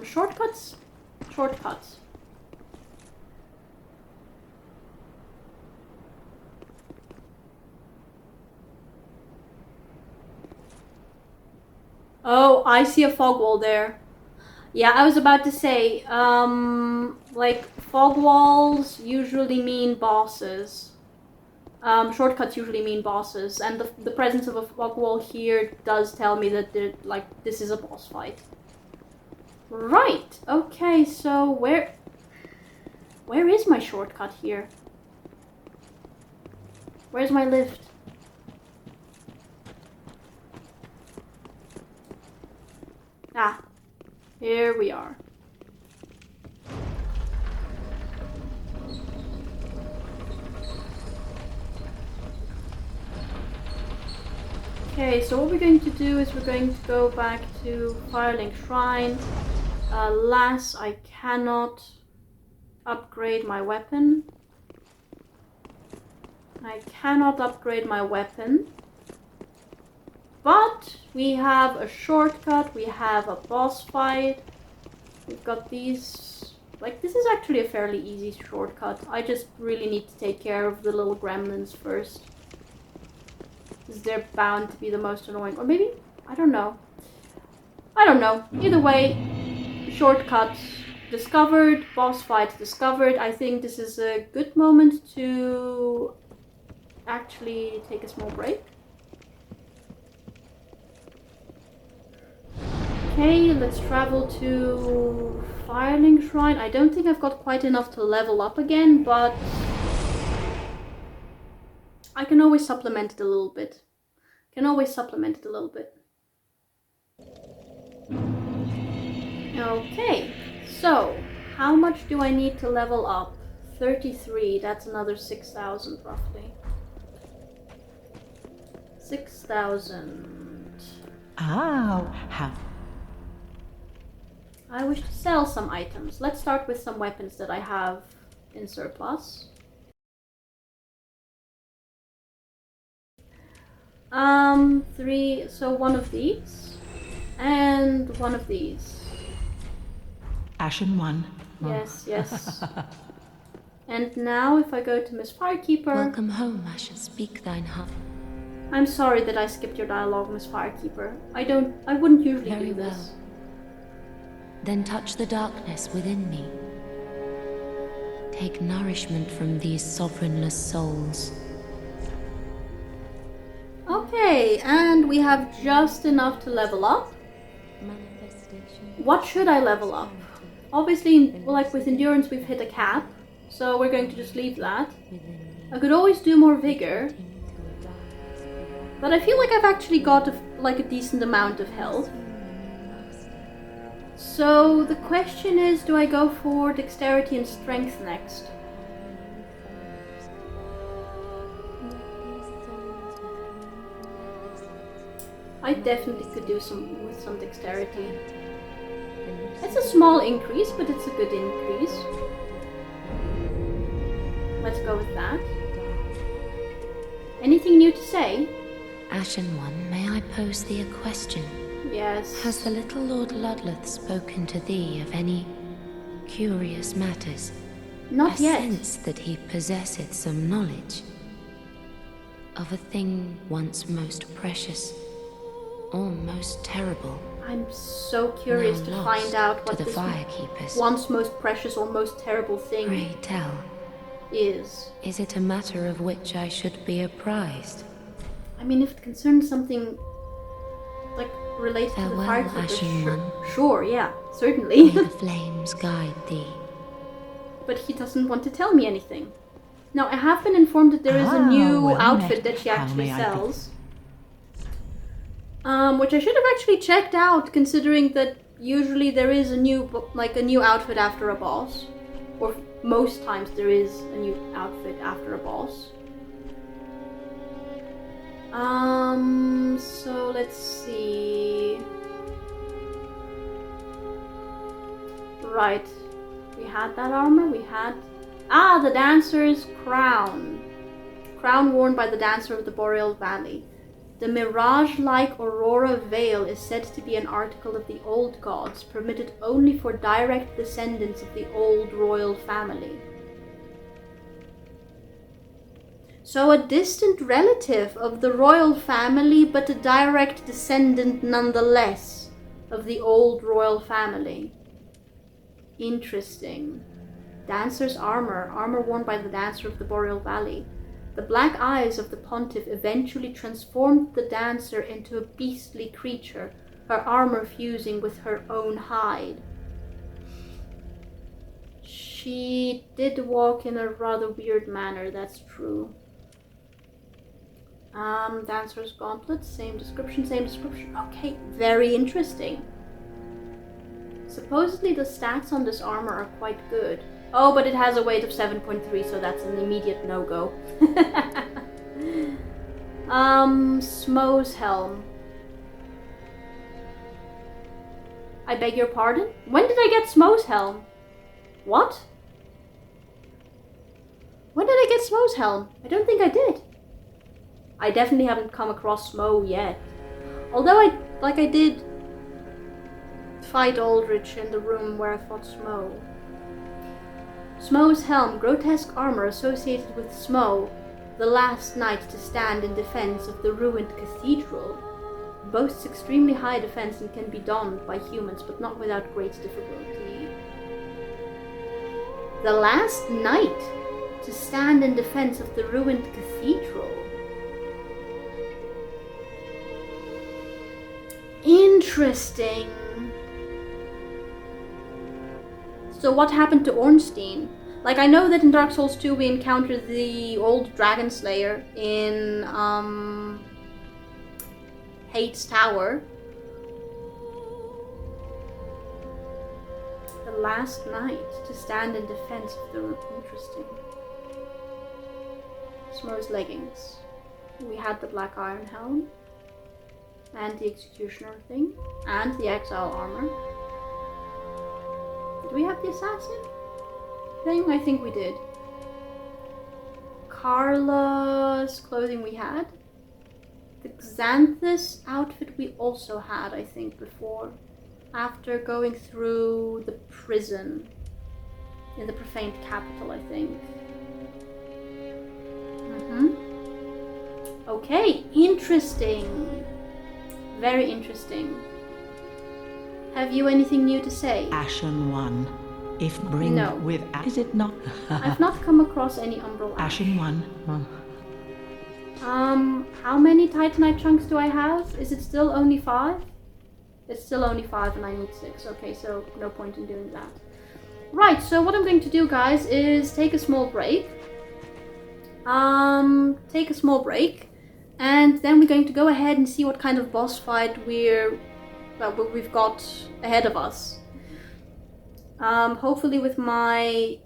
Shortcuts? Shortcuts. Oh, I see a fog wall there. Yeah, I was about to say, like, fog walls usually mean bosses. Shortcuts usually mean bosses, and the presence of a fog wall here does tell me that, this is a boss fight. Right, okay, so where is my shortcut here? Where's my lift? Ah, here we are. Okay, so what we're going to do is we're going to go back to Firelink Shrine. Alas, I cannot upgrade my weapon. I cannot upgrade my weapon. But we have a shortcut, we have a boss fight. We've got these... Like, this is actually a fairly easy shortcut. I just really need to take care of the little gremlins first. Because they're bound to be the most annoying. Or maybe? I don't know. I don't know. Either way, shortcut discovered, boss fight discovered. I think this is a good moment to actually take a small break. Okay, let's travel to Firelink Shrine. I don't think I've got quite enough to level up again, but I can always supplement it a little bit. Okay, so how much do I need to level up? 33, that's another 6,000 roughly. 6,000. Oh, how... I wish to sell some items. Let's start with some weapons that I have in surplus. So one of these, and one of these. Ashen one. Yes, yes. And now if I go to Miss Firekeeper... Welcome home, Asher. Speak thine heart. I'm sorry that I skipped your dialogue, Miss Firekeeper. I wouldn't usually Very do this. well. Then touch the darkness within me. Take nourishment from these sovereignless souls. Okay, and we have just enough to level up. What should I level up? Obviously, like with endurance, we've hit a cap, so we're going to just leave that. I could always do more vigor, but I feel like I've actually got a decent amount of health. So the question is, do I go for dexterity and strength next? I definitely could do with some dexterity. It's a small increase, but it's a good increase. Let's go with that. Anything new to say? Ashen One, may I pose thee a question? Yes. Has the little Lord Ludloth spoken to thee of any curious matters? Not yet. I sense that he possesseth some knowledge of a thing once most precious. almost terrible. I'm so curious to Now find lost out to what the this firekeepers. once most precious or most terrible thing Pray tell, is. is it a matter of which I should be apprised? I mean, if it concerns something like related to the Farewell, firekeepers, Ashen One. sure, yeah, certainly. May the flames guide thee. But he doesn't want to tell me anything. Now, I have been informed that there is a new well outfit met. that she How actually may I be? sells. Which I should have actually checked out, considering that usually there is a new outfit after a boss. Or most times there is a new outfit after a boss. So let's see. Right. We had that armor, we had... Ah, the dancer's crown. Crown worn by the dancer of the Boreal Valley. The mirage-like aurora veil is said to be an article of the old gods, permitted only for direct descendants of the old royal family. So a distant relative of the royal family, but a direct descendant nonetheless of the old royal family. Interesting. Dancer's armor, armor worn by the dancer of the Boreal Valley. The black eyes of the pontiff eventually transformed the dancer into a beastly creature, her armor fusing with her own hide. She did walk in a rather weird manner, that's true. Dancer's gauntlet, same description. Okay, very interesting. Supposedly the stats on this armor are quite good. Oh, but it has a weight of 7.3, so that's an immediate no-go. Smo's helm. I beg your pardon? When did I get Smo's helm? What? When did I get Smo's helm? I don't think I did. I definitely haven't come across Smo yet. Although I did fight Aldrich in the room where I fought Smo. Smo's helm, grotesque armor associated with Smo, the last knight to stand in defense of the ruined cathedral, boasts extremely high defense and can be donned by humans, but not without great difficulty. The last knight to stand in defense of the ruined cathedral. Interesting. So what happened to Ornstein? Like, I know that in Dark Souls 2 we encountered the old Dragon Slayer in Hate's Tower. The last knight to stand in defense of the room. Interesting. Smo's leggings. We had the Black Iron Helm. And the Executioner thing. And the Exile armor. Did we have the Assassin thing? I think we did. Carla's clothing we had. The Xanthus outfit we also had, I think, before. After going through the prison. In the profaned capital, I think. Okay, interesting. Very interesting. Have you anything new to say? Ashen One. If bring No. with... Is it not? I've not come across any Umbral Ash. Ashen One. How many Titanite chunks do I have? Is it still only 5? It's still only 5 and I need 6. Okay, so no point in doing that. Right, so what I'm going to do, guys, is take a small break. And then we're going to go ahead and see what kind of boss fight we've got ahead of us. Hopefully with my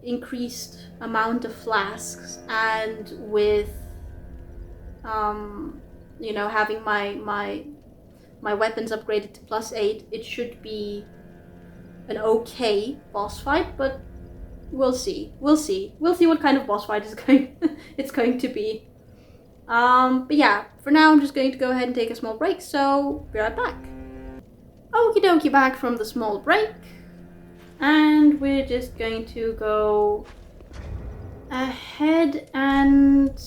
increased amount of flasks and with, having my weapons upgraded to +8, it should be an okay boss fight, but we'll see. We'll see what kind of boss fight it's going to be. But yeah, for now I'm just going to go ahead and take a small break, so be right back. Okie dokie, back from the small break. And we're just going to go ahead and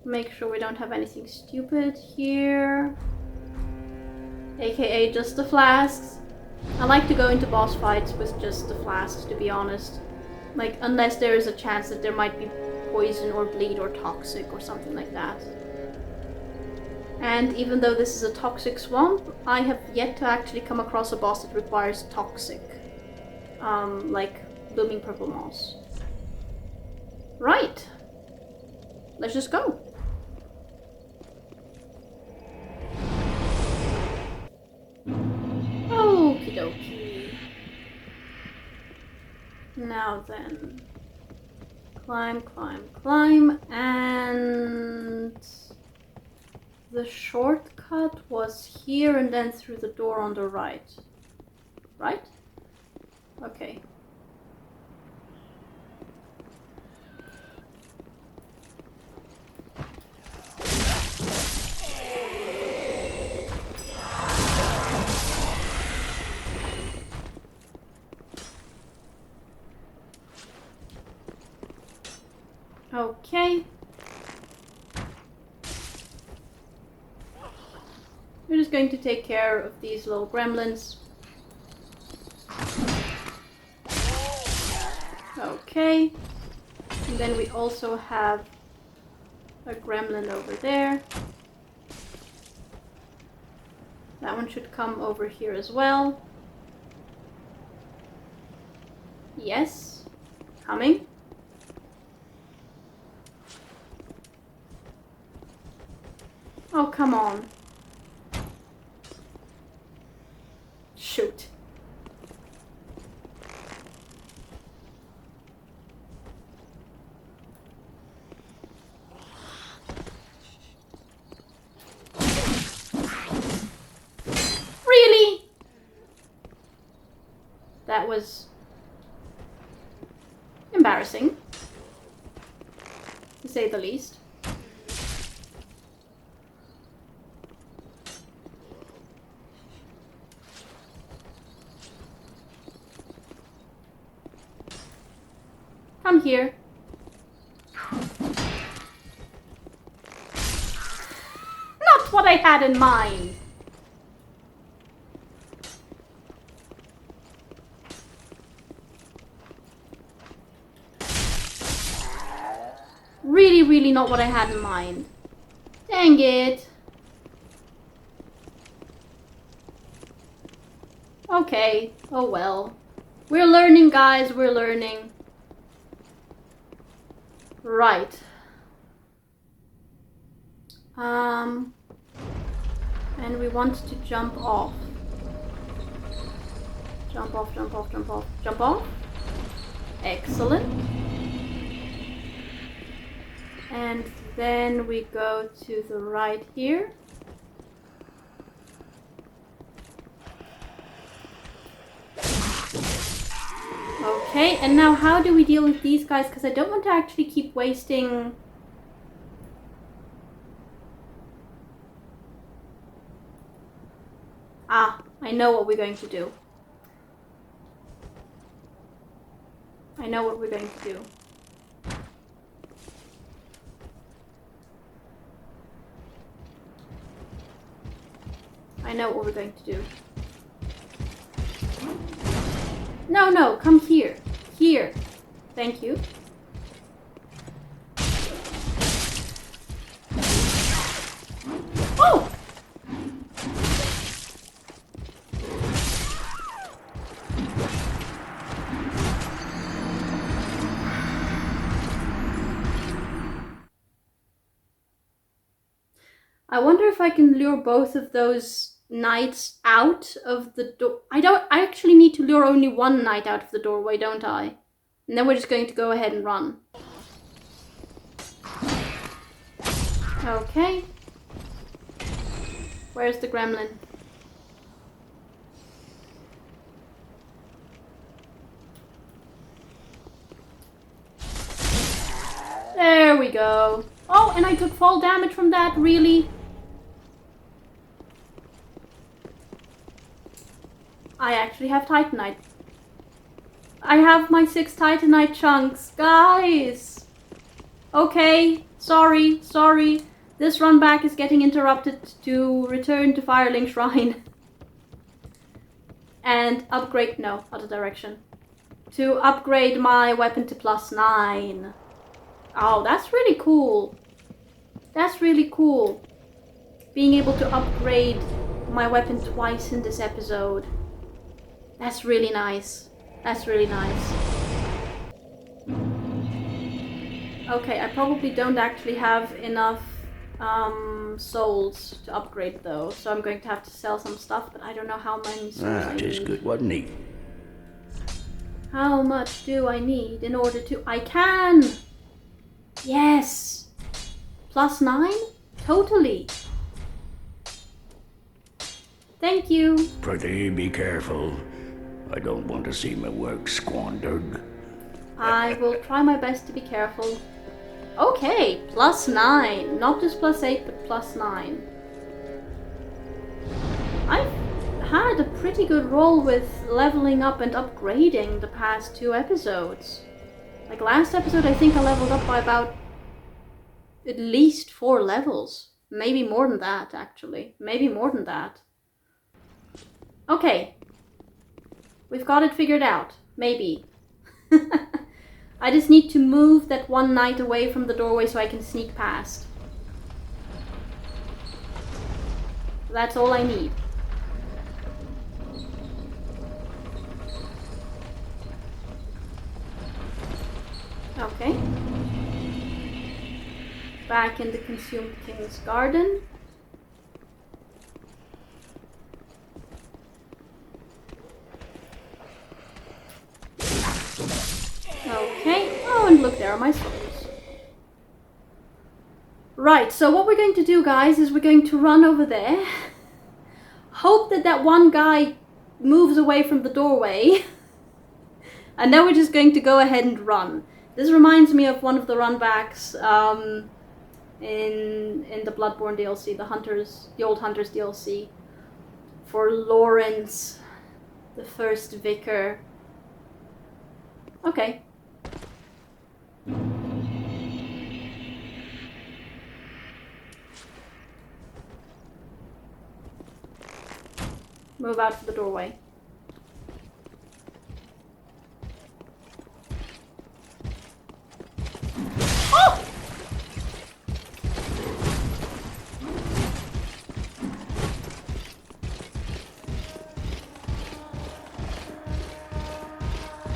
Make sure we don't have anything stupid here. AKA just the flasks. I like to go into boss fights with just the flasks, to be honest. Like, unless there is a chance that there might be poison or bleed or toxic or something like that. And even though this is a toxic swamp, I have yet to actually come across a boss that requires toxic. Like blooming purple moss. Right. Let's just go. Okie dokie. Now then. Climb, climb, climb, and the shortcut was here and then through the door on the right. Right? Okay. Okay. We're just going to take care of these little gremlins. Okay. And then we also have a gremlin over there. That one should come over here as well. Yes. Coming. Oh, come on. Shoot. Really? That was embarrassing, to say the least. Come here. Not what I had in mind. Really, really not what I had in mind. Dang it. Okay. Oh well. We're learning, guys. We're learning. Right. And we want to jump off. Jump off, jump off, jump off, jump off. Excellent. And then we go to the right here. Okay, and now how do we deal with these guys? Because I don't want to actually keep wasting... Ah, I know what we're going to do. I know what we're going to do. I know what we're going to do. No, no, come here. Here. Thank you. Oh! I wonder if I can lure both of those knights out of the door. I actually need to lure only one knight out of the doorway, don't I? And then we're just going to go ahead and run. Okay. Where's the gremlin? There we go. Oh, and I took fall damage from that, really? I actually have Titanite. I have my 6 Titanite chunks, guys! Okay, Sorry. This run back is getting interrupted to return to Firelink Shrine. And upgrade, no, other direction. To upgrade my weapon to +9. Oh, that's really cool. That's really cool. Being able to upgrade my weapon twice in this episode. That's really nice. That's really nice. Okay, I probably don't actually have enough souls to upgrade though, so I'm going to have to sell some stuff, but I don't know how many souls I Just need. good, wasn't he? How much do I need in order to... I can! Yes! +9? Totally. Thank you. Pretty be careful. I don't want to see my work squandered. I will try my best to be careful. Okay, +9. Not just +8, but +9. I've had a pretty good roll with leveling up and upgrading the past 2 episodes. Like last episode, I think I leveled up by about at least 4 levels. Maybe more than that, actually. Maybe more than that. Okay. We've got it figured out. Maybe. I just need to move that one knight away from the doorway so I can sneak past. That's all I need. Okay. Back in the Consumed King's Garden. Okay. Oh, and look, there are my souls. Right, so what we're going to do, guys, is we're going to run over there. Hope that that one guy moves away from the doorway. And then we're just going to go ahead and run. This reminds me of one of the runbacks in the Bloodborne DLC, the Old Hunters DLC. For Lawrence, the first vicar. Okay. Move out to the doorway. Oh!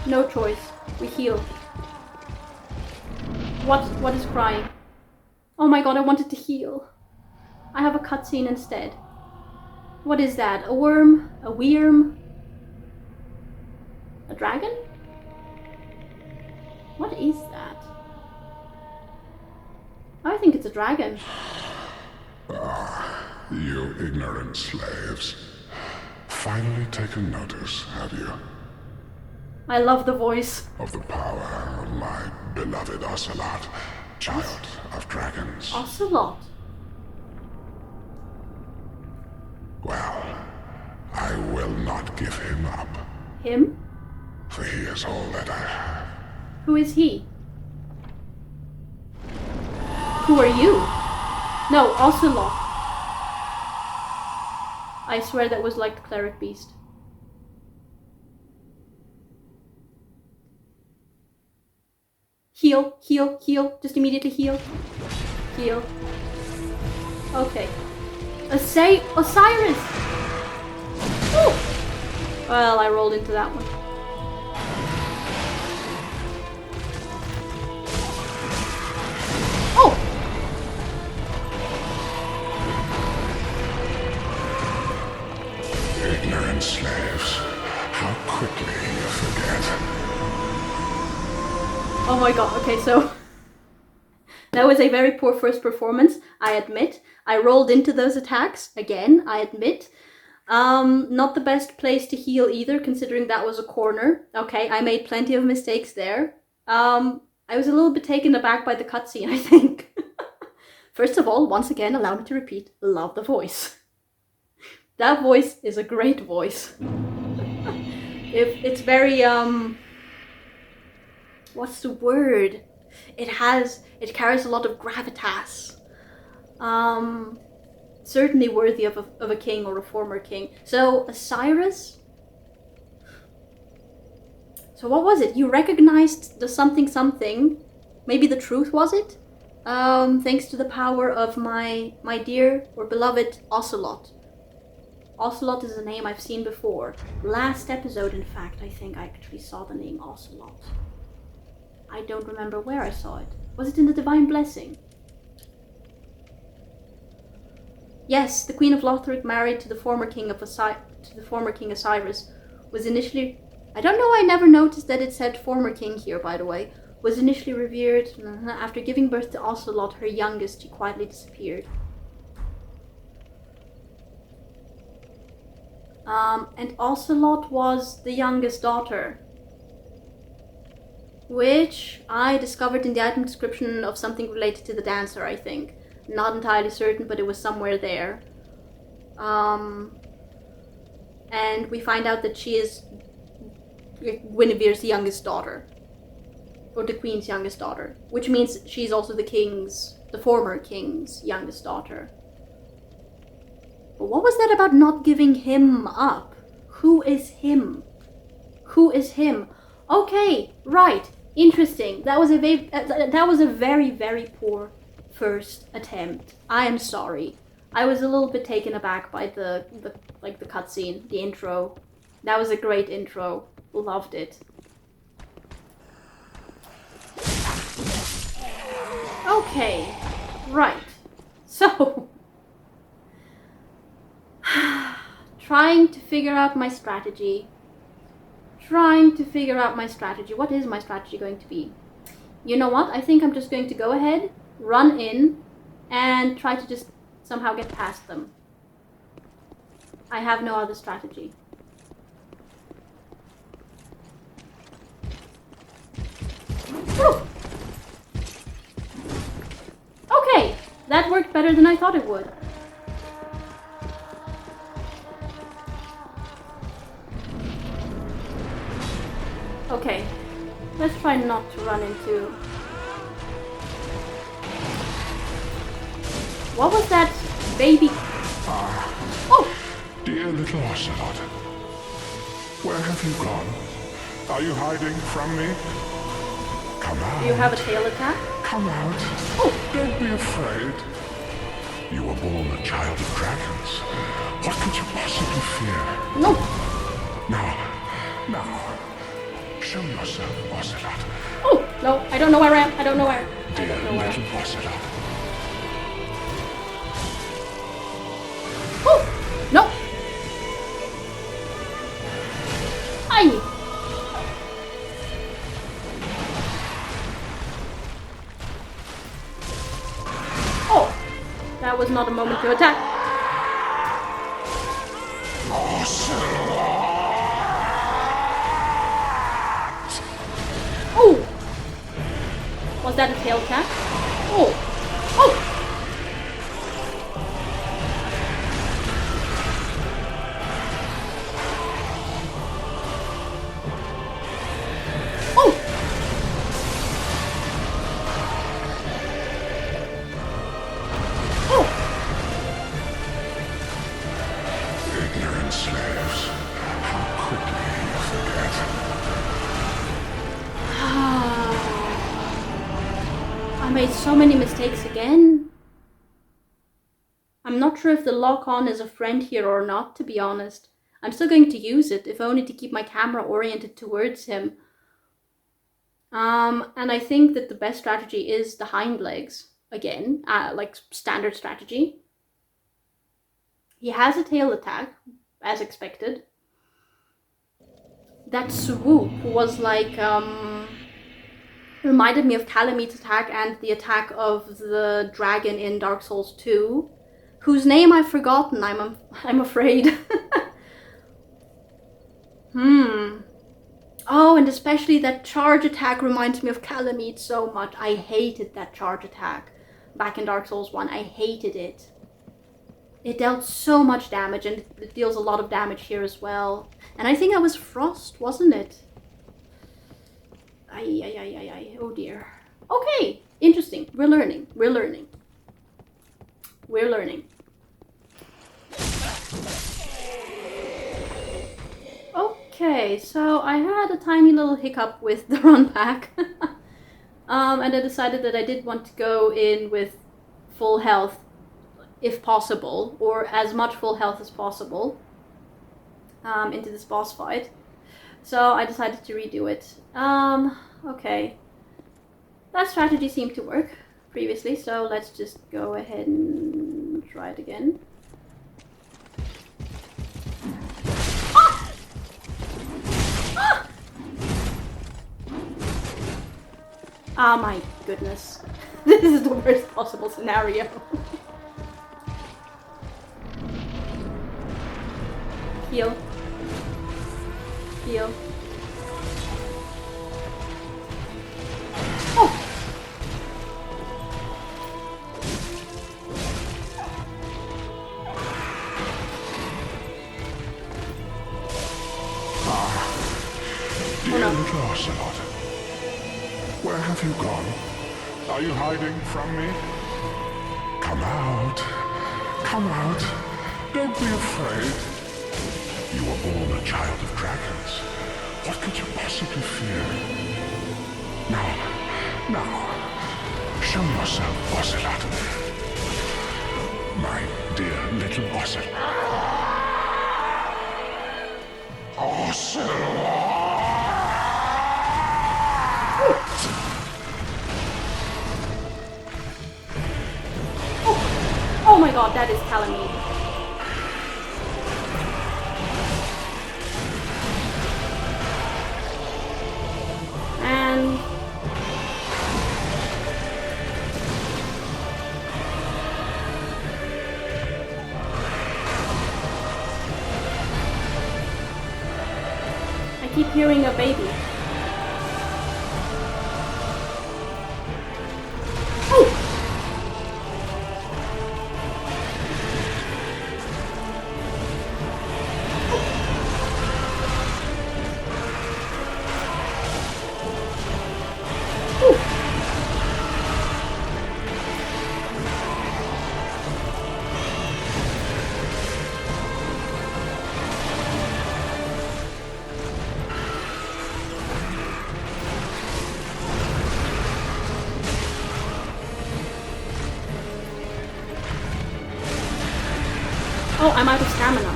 No choice. We heal. What is crying? Oh my god, I wanted to heal. I have a cutscene instead. What is that? A worm? A weirm? A dragon? What is that? I think it's a dragon. You ignorant slaves. Finally taken notice, have you? I love the voice. Of the power of my beloved Ocelot, child of dragons. Ocelot. Well, I will not give him up, Him? for he is all that I have. Who is he? Who are you? No, Ocelot. I swear that was like the cleric beast. Heal, heal, heal. Just immediately heal. Heal. Okay. Oceiros! Ooh! Well, I rolled into that one. Oh! Ignorant slaves, how quickly you forget. Oh my god, okay, so that was a very poor first performance, I admit. I rolled into those attacks, again, I admit. Not the best place to heal either, considering that was a corner. Okay, I made plenty of mistakes there. I was a little bit taken aback by the cutscene, I think. First of all, once again, allow me to repeat, love the voice. That voice is a great voice. It's very, what's the word? It carries a lot of gravitas. Certainly worthy of a king or a former king. So, Oceiros? So what was it? You recognized the something. Maybe the truth, was it? Thanks to the power of my dear or beloved Ocelot. Ocelot is a name I've seen before. Last episode, in fact, I think I actually saw the name Ocelot. I don't remember where I saw it. Was it in the Divine Blessing? Yes, the Queen of Lothric, married to the former king Oceiros, was initially... I don't know why I never noticed that it said former king here, by the way. Was initially revered. After giving birth to Ocelot, her youngest, she quietly disappeared. And Ocelot was the youngest daughter, which I discovered in the item description of something related to the dancer, I think. Not entirely certain, but it was somewhere there. And we find out that she is Guinevere's youngest daughter. Or the queen's youngest daughter. Which means she's also the former king's youngest daughter. But what was that about not giving him up? Who is him? Who is him? Okay, right. Interesting. That was a very, very poor first attempt. I am sorry. I was a little bit taken aback by the cutscene, the intro. That was a great intro. Loved it. Okay, right. So, trying to figure out my strategy. What is my strategy going to be? You know what? I think I'm just going to go ahead, run in, and try to just somehow get past them. I have no other strategy. Whew. Okay, that worked better than I thought it would. Okay, let's try not to run into... What was that baby? Oh! Dear little Ocelot, where have you gone? Are you hiding from me? Come out. Do you have a tail attack? Come out. Oh! Don't be afraid. You were born a child of dragons. What could you possibly fear? No. Now. Show yourself, Ocelot. Oh! No, I don't know where I am. I don't know where. Dear little Ocelot. Oh! No! Aye! Oh! That was not a moment to attack. Oh! Was that a tail attack? Oh! Oh! Oh! Oh! Ignorant slaves. How quickly you forget. I made so many mistakes again. I'm not sure if the lock-on is a friend here or not, to be honest. I'm still going to use it, if only to keep my camera oriented towards him. And I think that the best strategy is the hind legs. Again, like standard strategy. He has a tail attack, as expected. That swoop was like, reminded me of Calamit's attack and the attack of the dragon in Dark Souls 2, whose name I've forgotten, I'm afraid. Oh, and especially that charge attack reminds me of Calamite so much. I hated that charge attack back in Dark Souls 1. I hated it. It dealt so much damage, and it deals a lot of damage here as well. And I think that was Frost, wasn't it? Ay. Oh dear. Okay, interesting. We're learning. We're learning. We're learning. Okay, so I had a tiny little hiccup with the run pack. And I decided that I did want to go in with full health, if possible, or as much full health as possible, into this boss fight. So I decided to redo it. Okay. That strategy seemed to work previously, so let's just go ahead and try it again. Ah! Ah! Oh my goodness. This is the worst possible scenario. Heal. Heal. Oh! Dear little Ocelot, where have you gone? Are you hiding from me? Come out. Come out. Don't be afraid. You were born a child of dragons. What could you possibly fear? Now, show yourself, Ocelot. My dear little Ocelot. Ocelot! Oh my god, that is Calamine. And I keep hearing a baby. Oh! Oh, I'm out of stamina.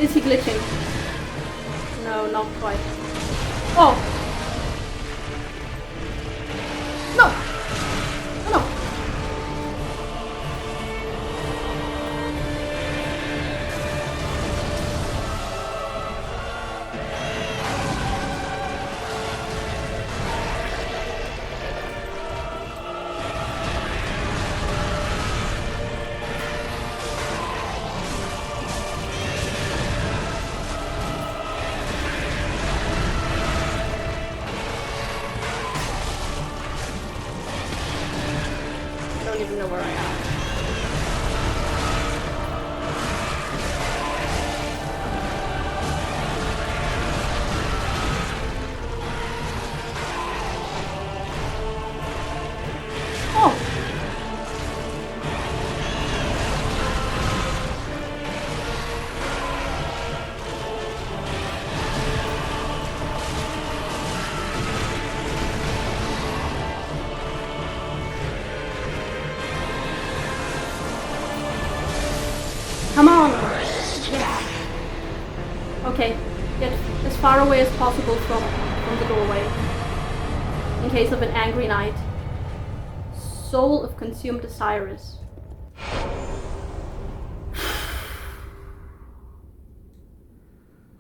Is he glitching? No, not quite. Oh! No! Oh, no! I don't even know where I am. Oh! Come on! Okay, get as far away as possible from the doorway. In case of an angry knight. Soul of consumed Oceiros.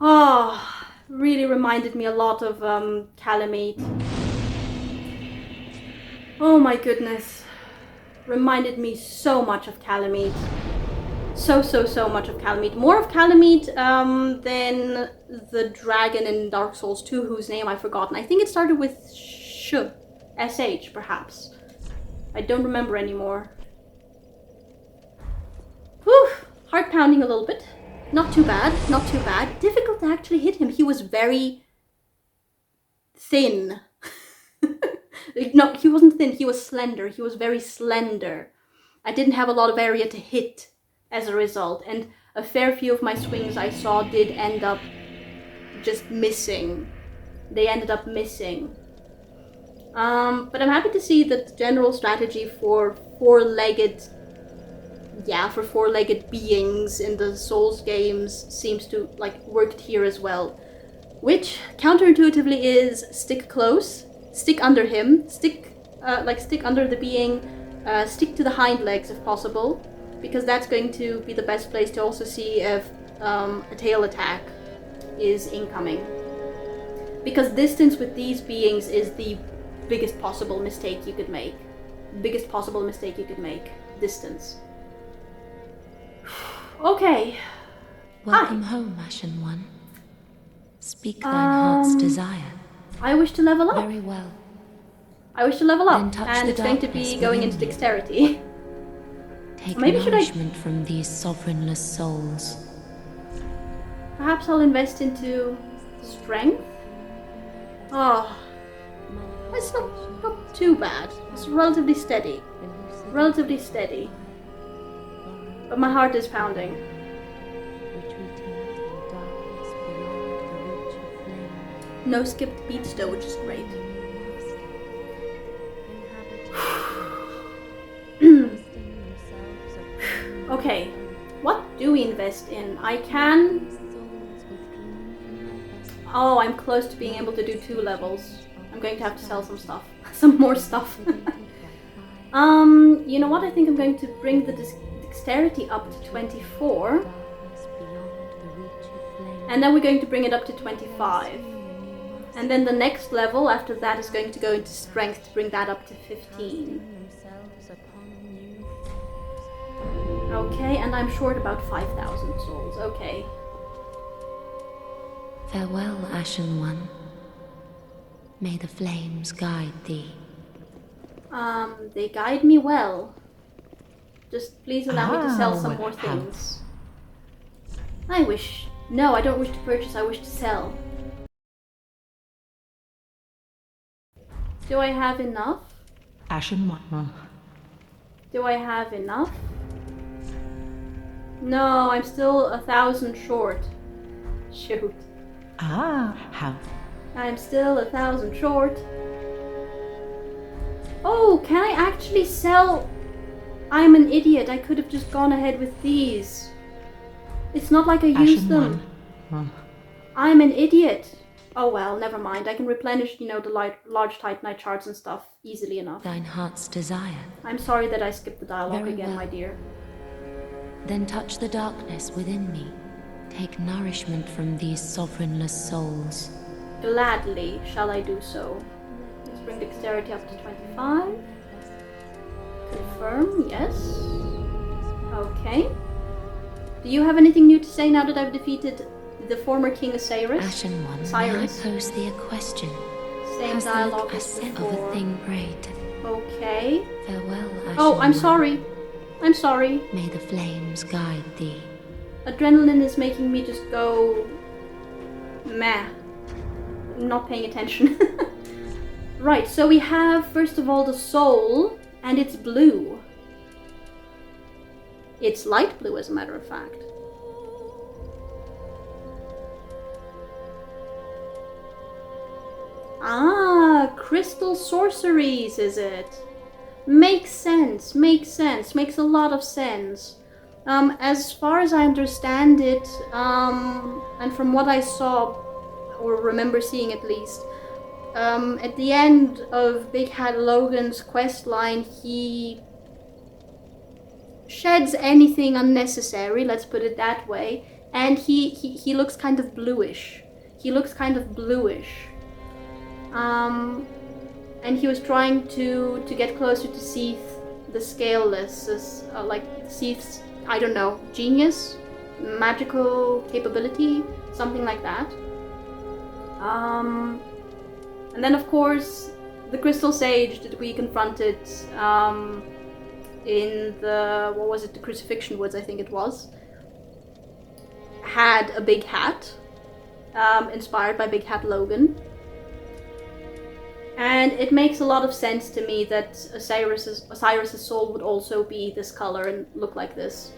Oh, really reminded me a lot of Calamite. Oh my goodness. Reminded me so much of Calamite. So much of Calamite. More of Calamite than the dragon in Dark Souls 2, whose name I've forgotten. I think it started with SH, perhaps. I don't remember anymore. Whew! Heart pounding a little bit. Not too bad, not too bad. Difficult to actually hit him. He was very thin. No, he wasn't thin, he was slender. He was very slender. I didn't have a lot of area to hit as a result, and a fair few of my swings I saw did end up just missing. They ended up missing. But I'm happy to see that the general strategy for four-legged beings in the Souls games seems to like worked here as well. Which counterintuitively is stick close, stick under him, stick under the being, stick to the hind legs if possible, because that's going to be the best place to also see if a tail attack is incoming. Because distance with these beings is the biggest possible mistake you could make. Distance. Okay. Welcome home, Ashen One. Speak thine heart's desire. I wish to level up. Very well. I wish to level up, Then touch and the it's going to darkness be going within into you. dexterity. Take Maybe should I- nourishment from these sovereignless souls. Perhaps I'll invest into strength? Oh, it's not too bad. It's relatively steady. But my heart is pounding. No skipped beats though, which is great. Okay, what do we invest in? I can... Oh, I'm close to being able to do 2 levels. I'm going to have to sell some stuff. Some more stuff. You know what? I think I'm going to bring the dexterity up to 24. And then we're going to bring it up to 25. And then the next level after that is going to go into strength to bring that up to 15. Okay, and I'm short about 5,000 souls. Okay. Farewell, Ashen One. May the flames guide thee. They guide me well. Just please allow me to sell some more how- things. No, I don't wish to purchase, I wish to sell. Do I have enough? Ashen One. Do I have enough? No, I'm still 1,000 short. Shoot. How? I'm still 1,000 short. Oh, can I actually sell? I'm an idiot. I could have just gone ahead with these. It's not like I used Ashen them. One. I'm an idiot. Oh well, never mind. I can replenish, the large Titanite shards and stuff easily enough. Thine heart's desire. I'm sorry that I skipped the dialogue Very again, well. my dear. Then touch the darkness within me. Take nourishment from these sovereignless souls. Gladly shall I do so. Let's bring dexterity up to 25. Confirm, yes. Okay. Do you have anything new to say now that I've defeated the former King Oceiros? Ashen One, may I Cyrus. pose thee a question? Same Has the dialogue a as scent of a before. thing prayed? Okay. Farewell, Ashen Oh, I'm One. sorry. I'm sorry. May the flames guide thee. Adrenaline is making me just go... meh. I'm not paying attention. Right, so we have, first of all, the soul, and it's blue. It's light blue, as a matter of fact. Ah, crystal sorceries, is it? Makes sense, makes a lot of sense. As far as I understand it, and from what I saw, or remember seeing at least, at the end of Big Hat Logan's quest line, he sheds anything unnecessary, let's put it that way, and he looks kind of bluish. And he was trying to get closer to Seath the Scaleless, like Seath's, I don't know, genius? Magical capability? Something like that. And then of course, the Crystal Sage that we confronted in the, what was it, the Crucifixion Woods, I think it was, had a big hat, inspired by Big Hat Logan. And it makes a lot of sense to me that Osiris's soul would also be this color and look like this.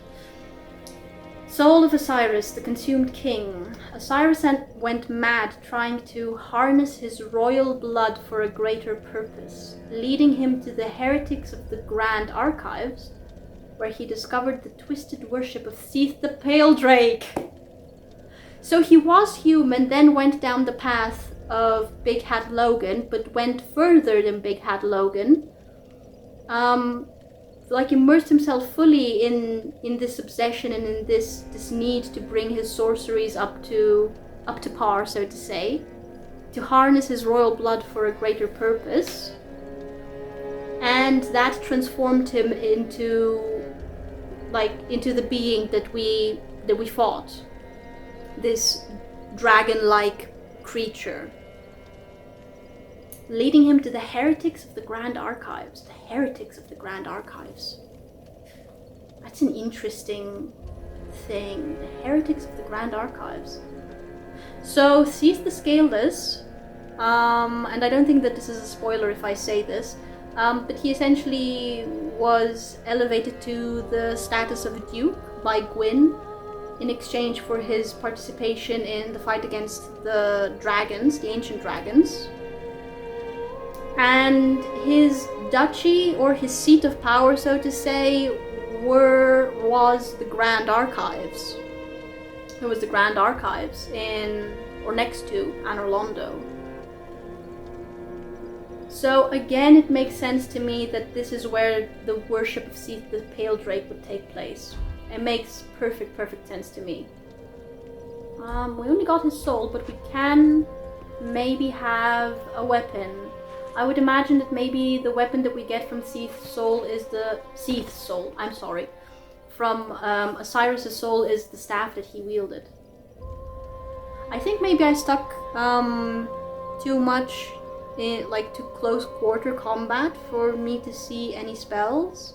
Soul of Osiris, the consumed king. Osiris went mad trying to harness his royal blood for a greater purpose, leading him to the heretics of the Grand Archives, where he discovered the twisted worship of Seath the Pale Drake. So he was human, then went down the path of Big Hat Logan, but went further than Big Hat Logan. Like immersed himself fully in this obsession and in this need to bring his sorceries up to par, so to say, to harness his royal blood for a greater purpose. And that transformed him into the being that we fought. This dragon-like creature. Leading him to the heretics of the Grand Archives. The heretics of the Grand Archives. That's an interesting thing. The heretics of the Grand Archives. So, Seath the Scaleless, and I don't think that this is a spoiler if I say this, but he essentially was elevated to the status of a duke by Gwyn in exchange for his participation in the fight against the dragons, the ancient dragons. And his duchy, or his seat of power, so to say, was the Grand Archives. It was the Grand Archives next to Anor Londo. So again, it makes sense to me that this is where the worship of Seath the Pale Drake would take place. It makes perfect sense to me. We only got his soul, but we can maybe have a weapon. I would imagine that maybe the weapon that we get from Seath's soul from Osiris's soul is the staff that he wielded. I think maybe I stuck too much in to close quarter combat for me to see any spells.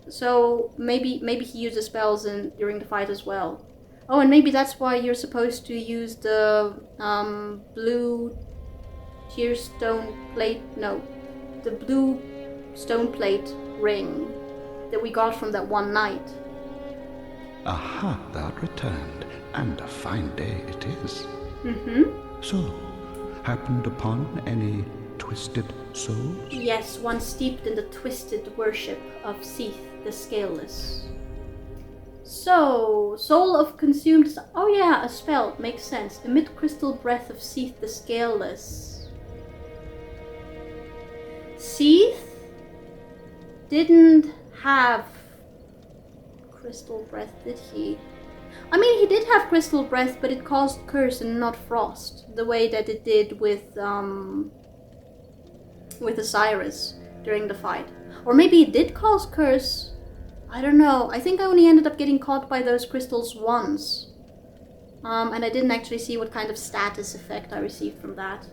So maybe he uses spells during the fight as well. Oh, and maybe that's why you're supposed to use the blue the blue stone plate ring that we got from that one night. Aha, thou art returned, and a fine day it is. So, happened upon any twisted souls? Yes, one steeped in the twisted worship of Seath the Scaleless. So, soul of consumed... Oh yeah, a spell, makes sense. Emit crystal breath of Seath the Scaleless. Seath didn't have crystal breath, did he? I mean, he did have crystal breath, but it caused curse and not frost, the way that it did with Osiris during the fight. Or maybe it did cause curse. I don't know. I think I only ended up getting caught by those crystals once. And I didn't actually see what kind of status effect I received from that.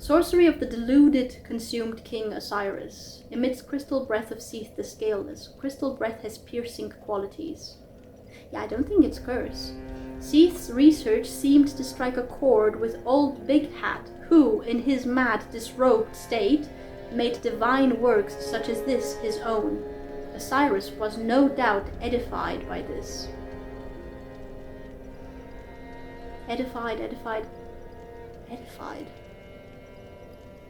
Sorcery of the deluded consumed king Osiris. Emits crystal breath of Seath the Scaleless. Crystal breath has piercing qualities. Yeah, I don't think it's curse. Seath's research seemed to strike a chord with old Big Hat, who, in his mad, disrobed state, made divine works such as this his own. Osiris was no doubt edified by this. Edified.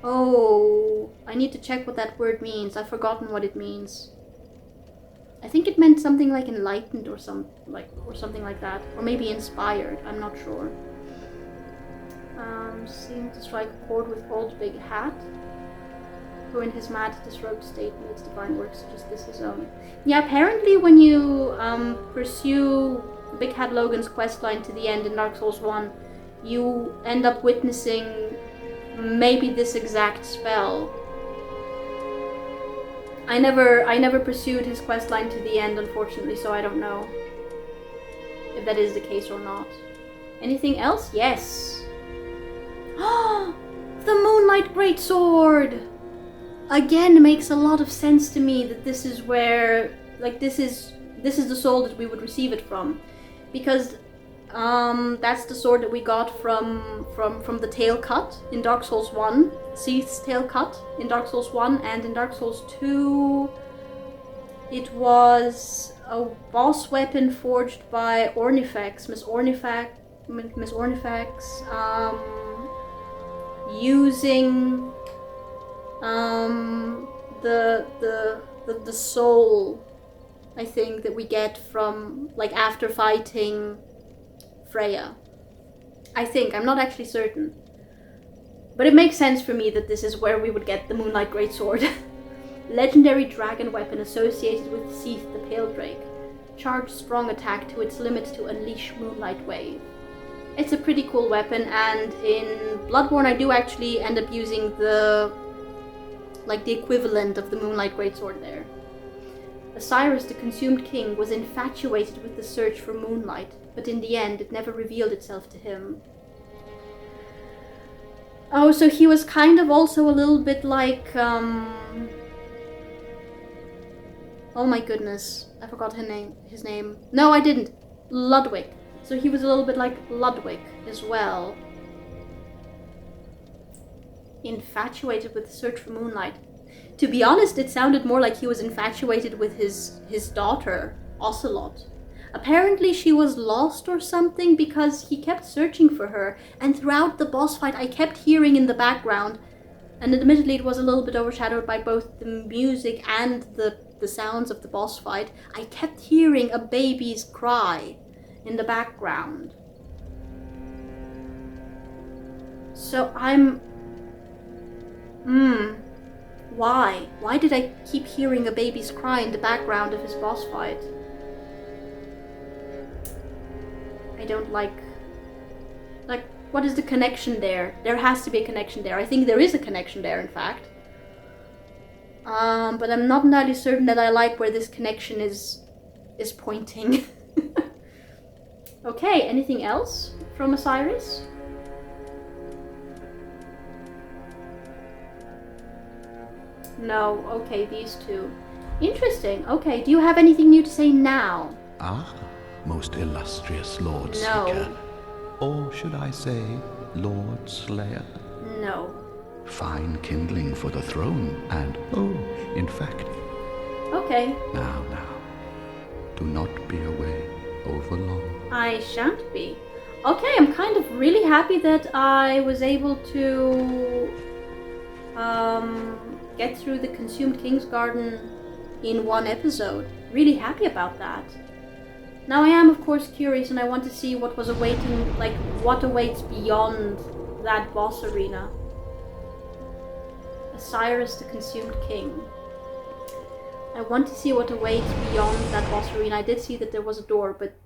Oh, I need to check what that word means. I've forgotten what it means. I think it meant something like enlightened or something like that. Or maybe inspired, I'm not sure. Seemed to strike a chord with old Big Hat, who in his mad disrobed state makes divine works such as this his own. Yeah, apparently when you pursue Big Hat Logan's questline to the end in Dark Souls 1, you end up witnessing maybe this exact spell. I never pursued his questline to the end, unfortunately, so I don't know if that is the case or not. Anything else? Yes. The Moonlight Greatsword! Again, makes a lot of sense to me that this is where, this is the soul that we would receive it from. Because That's the sword that we got from the tail cut in Dark Souls 1. Seath's tail cut in Dark Souls 1, and in Dark Souls 2 it was a boss weapon forged by Ornifex, Miss Ornifex, using the soul, I think, that we get from, like, after fighting Freya. I think, I'm not actually certain. But it makes sense for me that this is where we would get the Moonlight Greatsword. Legendary dragon weapon associated with Seath the Pale Drake. Charge strong attack to its limit to unleash Moonlight Wave. It's a pretty cool weapon, and in Bloodborne I do actually end up using the equivalent of the Moonlight Greatsword there. Oceiros, the Consumed King, was infatuated with the search for moonlight, but in the end it never revealed itself to him. Oh, so he was kind of also a little bit like, oh my goodness, I forgot his name. No, I didn't. Ludwig. So he was a little bit like Ludwig as well. Infatuated with the search for moonlight. To be honest, it sounded more like he was infatuated with his daughter, Ocelot. Apparently she was lost or something because he kept searching for her, and throughout the boss fight I kept hearing in the background, and admittedly it was a little bit overshadowed by both the music and the sounds of the boss fight, I kept hearing a baby's cry in the background. So I'm... Why? Why did I keep hearing a baby's cry in the background of his boss fight? I don't like, what is the connection there? There has to be a connection there. I think there is a connection there, in fact. But I'm not entirely certain that I like where this connection is pointing. Okay, anything else from Oceiros? No, okay, these two. Interesting. Okay, do you have anything new to say now? Ah, most illustrious Lord No. Seeker. Or should I say, Lord Slayer? No. Fine kindling for the throne, and in fact... Okay. Now, do not be away over long. I shan't be. Okay, I'm kind of really happy that I was able to get through the Consumed King's Garden in one episode. Really happy about that. Now I am of course curious, and I want to see what was awaiting, what awaits beyond that boss arena. Oceiros, the Consumed King. I want to see what awaits beyond that boss arena. I did see that there was a door, but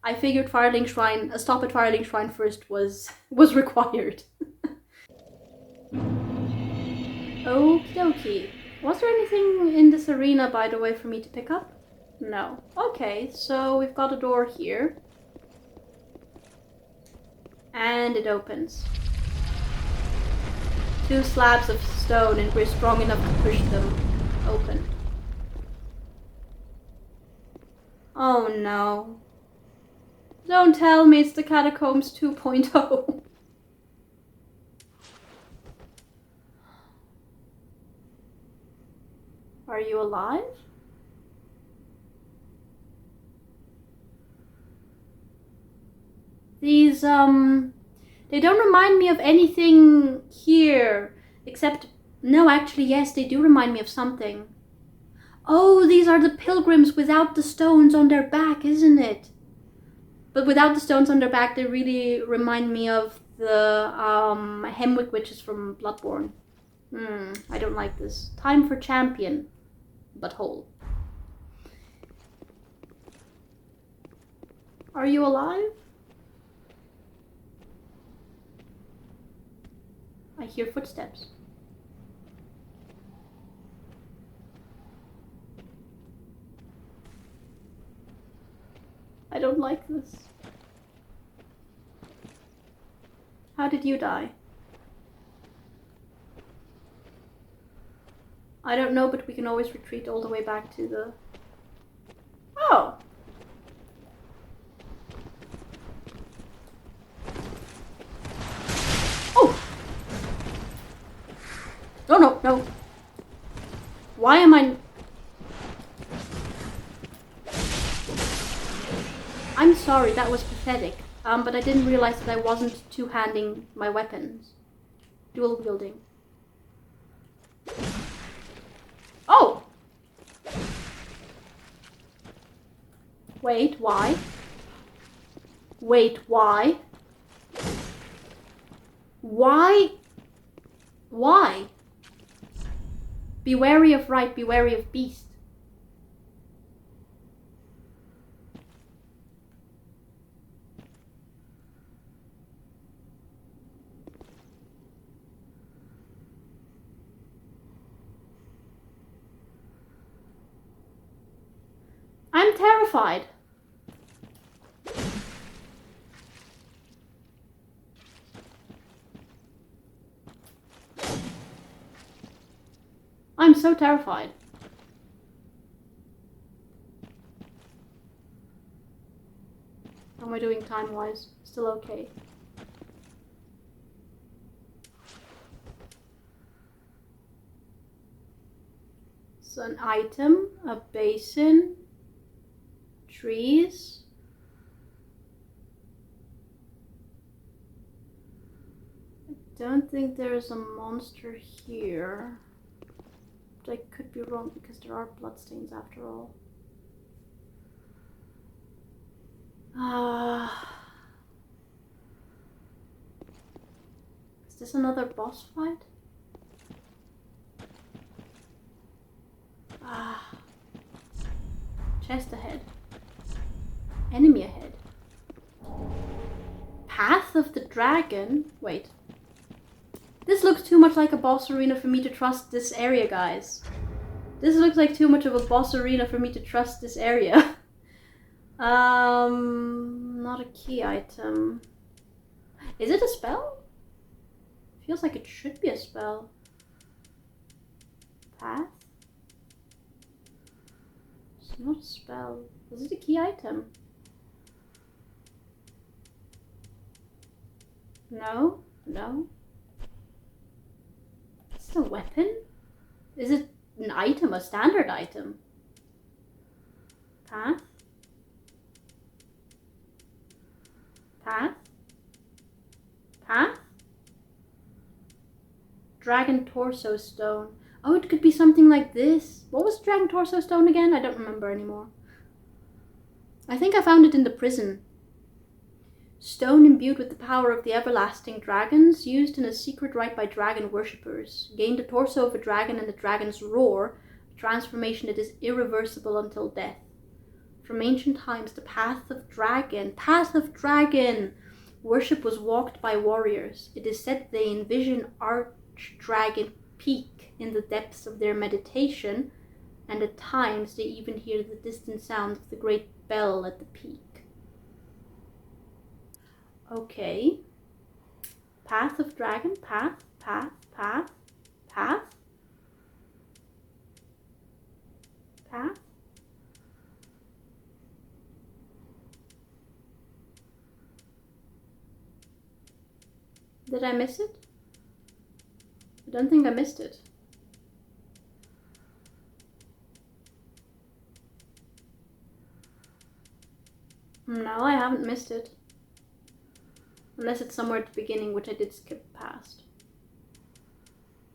I figured Firelink Shrine, a stop at Firelink Shrine first was required. Okie dokie. Was there anything in this arena, by the way, for me to pick up? No. Okay, so we've got a door here. And it opens. 2 slabs of stone, and we're strong enough to push them open. Oh no. Don't tell me it's the Catacombs 2.0. Are you alive? These, they don't remind me of anything here, except, no, actually, yes, they do remind me of something. Oh, these are the pilgrims without the stones on their back, isn't it? But without the stones on their back, they really remind me of the, Hemwick witches from Bloodborne. I don't like this. Time for champion, but whole. Are you alive? I hear footsteps. I don't like this. How did you die? I don't know, but we can always retreat all the way back to the... Oh! No, no, no. Why am I... I'm sorry, that was pathetic. But I didn't realize that I wasn't two-handing my weapons. Dual wielding. Oh! Wait, why? Wait, why? Why? Why? Be wary of right, be wary of beast. I'm terrified. I'm so terrified. How am I doing time-wise? Still okay. So an item, a basin, trees. I don't think there is a monster here. But I could be wrong because there are bloodstains after all. Is this another boss fight? Chest ahead. Enemy ahead. Path of the Dragon? Wait. This looks too much like a boss arena for me to trust this area, guys. This looks like too much of a boss arena for me to trust this area. Not a key item. Is it a spell? Feels like it should be a spell. Path? It's not a spell. Is it a key item? No? No? Is it a weapon? Is it an item, a standard item? Path? Path? Path? Dragon Torso Stone. Oh, it could be something like this. What was Dragon Torso Stone again? I don't remember anymore. I think I found it in the prison. Stone imbued with the power of the everlasting dragons, used in a secret rite by dragon worshippers. Gain the torso of a dragon and the dragon's roar, a transformation that is irreversible until death. From ancient times, the Path of Dragon. Worship was walked by warriors. It is said they envision Archdragon Peak in the depths of their meditation, and at times they even hear the distant sound of the great bell at the peak. Okay. Path of Dragon, path. Did I miss it? I don't think I missed it. No, I haven't missed it. Unless it's somewhere at the beginning, which I did skip past.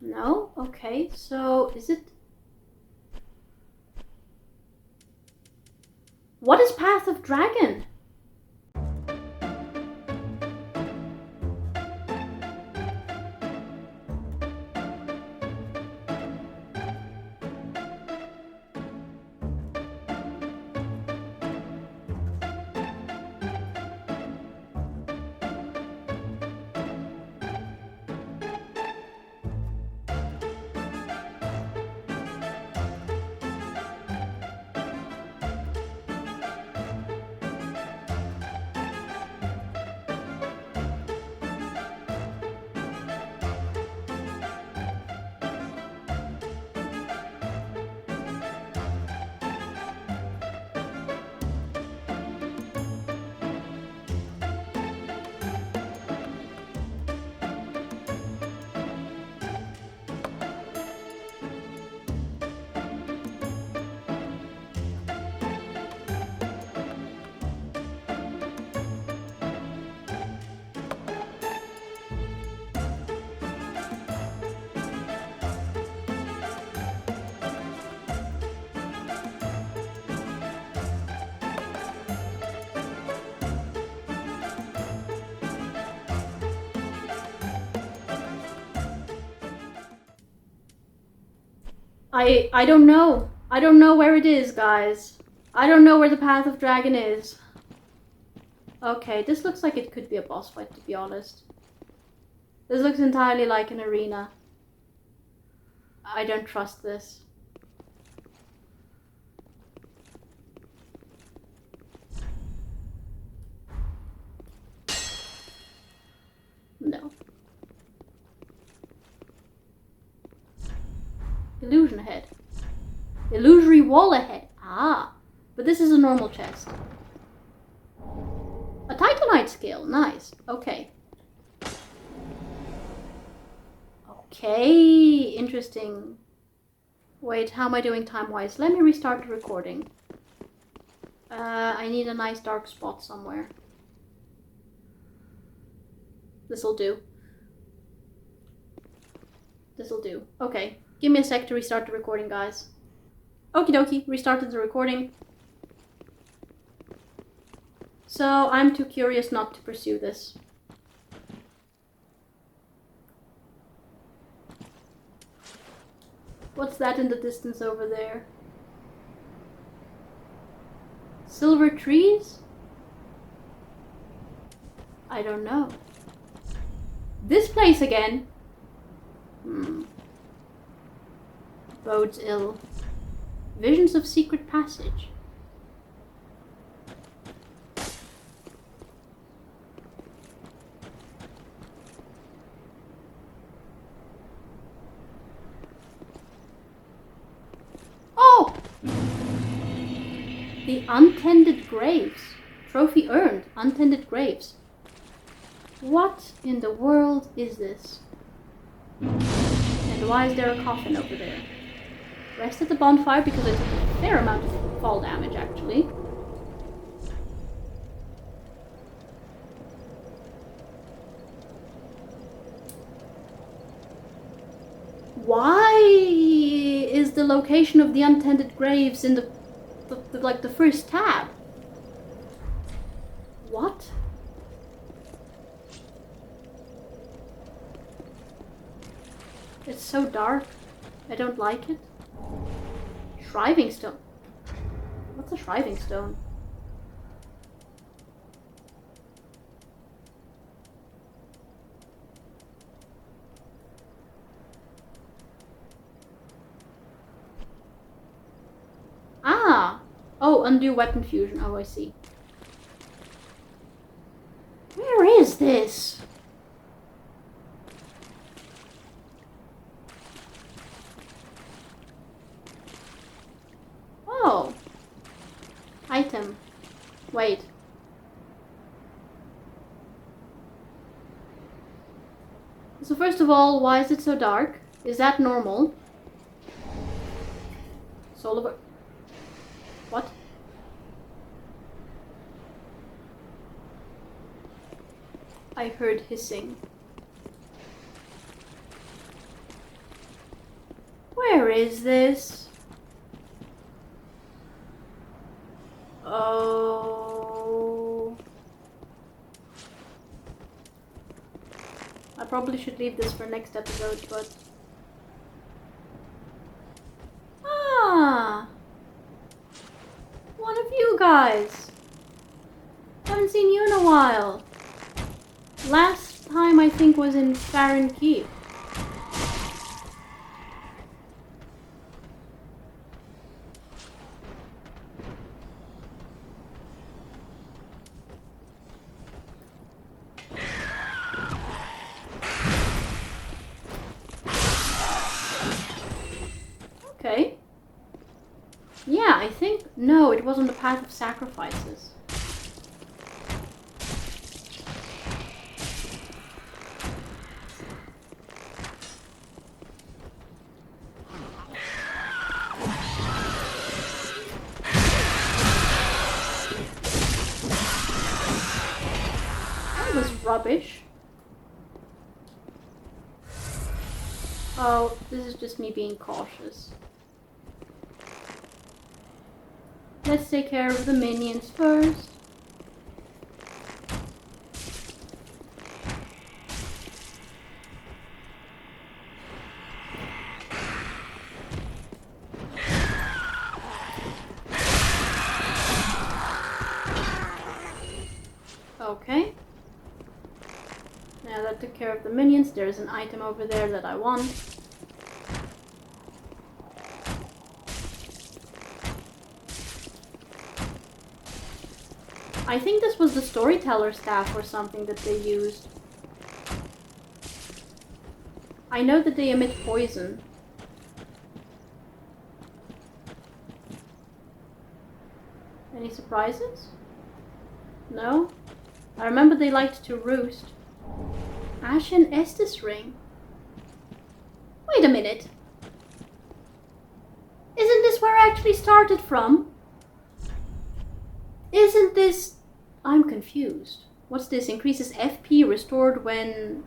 No? Okay, so is it... What is Path of Dragon? I don't know. I don't know where it is, guys. I don't know where the Path of Dragon is. Okay, this looks like it could be a boss fight, to be honest. This looks entirely like an arena. I don't trust this. No. Illusion ahead. Illusory wall ahead. Ah, but this is a normal chest. A Titanite skill. Nice. Okay. Okay, interesting. Wait, how am I doing time-wise? Let me restart the recording. I need a nice dark spot somewhere. This'll do. This'll do. Okay, give me a sec to restart the recording, guys. Okie dokie, restarted the recording. So, I'm too curious not to pursue this. What's that in the distance over there? Silver trees? I don't know. This place again? Bodes ill. Visions of secret passage. Oh! The untended graves. Trophy earned. Untended graves. What in the world is this? And why is there a coffin over there? Rest at the bonfire because I took a fair amount of fall damage, actually. Why is the location of the untended graves in the first tab? What? It's so dark. I don't like it. Shriving stone. What's a shriving stone? Ah! Oh, undo weapon fusion. Oh, I see. Where is this? Oh. Item. Wait. So first of all, why is it so dark? Is that normal? Soul of a... What? I heard hissing. Where is this? Oh. I probably should leave this for next episode, but... Ah! One of you guys! Haven't seen you in a while. Last time I think was in Farron Keep. Okay. Yeah, I think... No, it was on the Path of Sacrifices. That was rubbish. Oh, this is just me being cautious. Let's take care of the minions first. Okay. Now that took care of the minions. There's an item over there that I want. I think this was the storyteller staff or something that they used. I know that they emit poison. Any surprises? No? I remember they liked to roost. Ashen Estus ring. Wait a minute. Isn't this where I actually started from? Isn't this... I'm confused. What's this? Increases FP restored when...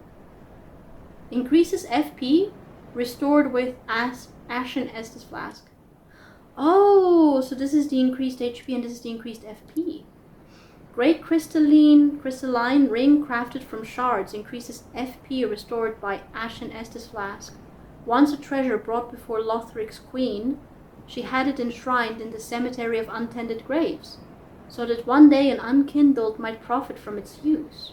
Increases FP restored with Ashen Estus Flask. Oh, so this is the increased HP and this is the increased FP. Great crystalline ring crafted from shards increases FP restored by Ashen Estus Flask. Once a treasure brought before Lothric's queen, she had it enshrined in the cemetery of untended graves, so that one day an unkindled might profit from its use.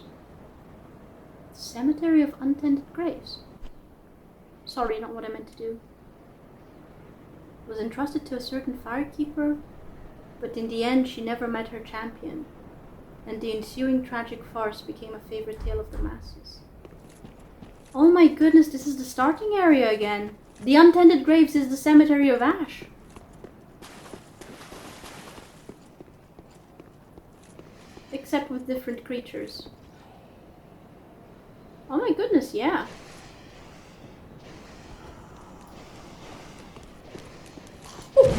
Cemetery of untended graves. Sorry, not what I meant to do. Was entrusted to a certain firekeeper, but in the end she never met her champion, and the ensuing tragic farce became a favorite tale of the masses. Oh my goodness, this is the starting area again. The untended graves is the cemetery of ash. Except with different creatures. Oh my goodness, yeah. Ooh.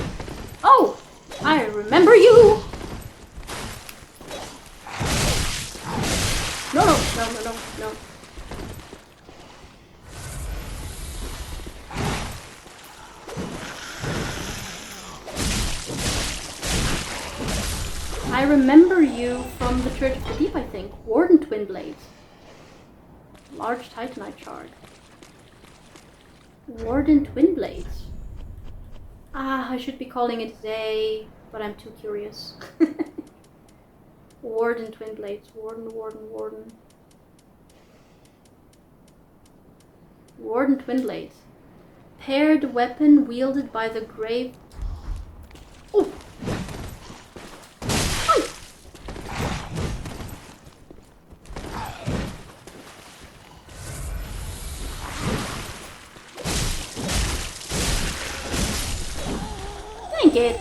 Oh! I remember you! No. I remember you from the Church of the Deep, I think. Warden Twin Blades. Large Titanite shard. Warden Twin Blades. Ah, I should be calling it Zay, but I'm too curious. Warden Twin Blades. Warden. Warden Twin Blades. Paired weapon wielded by the grave... Oh! Thank it!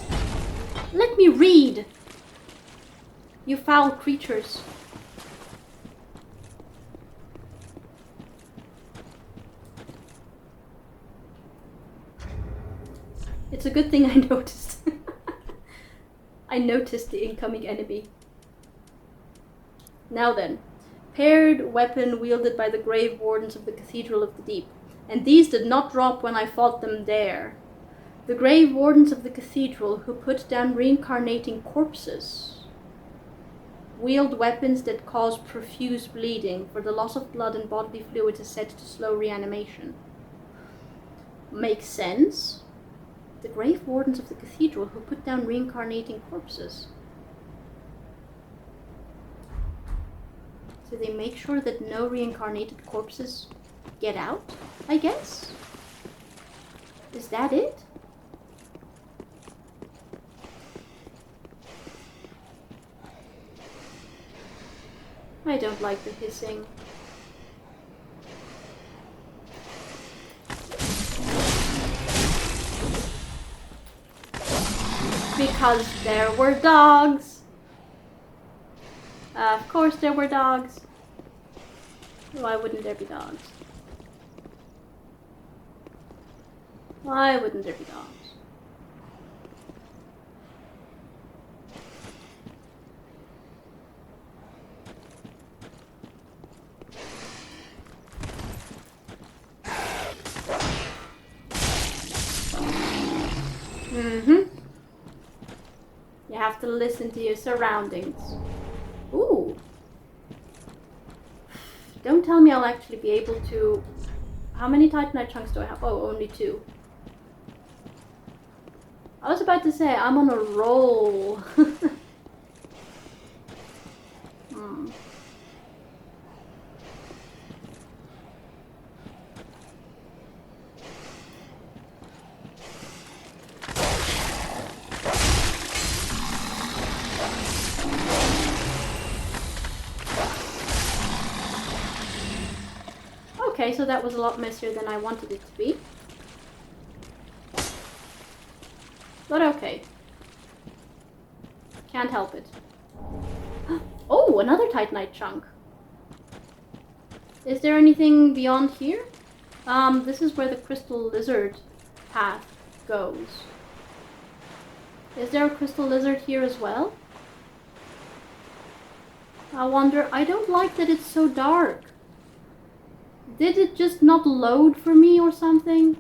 Let me read! You foul creatures. It's a good thing I noticed. I noticed the incoming enemy. Now then, paired weapon wielded by the grave wardens of the Cathedral of the Deep, and these did not drop when I fought them there. The grave wardens of the cathedral who put down reincarnating corpses wield weapons that cause profuse bleeding, for the loss of blood and bodily fluids is said to slow reanimation. Makes sense. The grave wardens of the cathedral who put down reincarnating corpses. So they make sure that no reincarnated corpses get out, I guess? Is that it? I don't like the hissing. Because there were dogs. Of course there were dogs. Why wouldn't there be dogs? Why wouldn't there be dogs? You have to listen to your surroundings. Ooh. Don't tell me I'll actually be able to... How many Titanite chunks do I have? Oh, only 2. I was about to say, I'm on a roll. Okay, so that was a lot messier than I wanted it to be. But okay. Can't help it. Oh, another Titanite chunk. Is there anything beyond here? This is where the crystal lizard path goes. Is there a crystal lizard here as well? I wonder. I don't like that it's so dark. Did it just not load for me or something?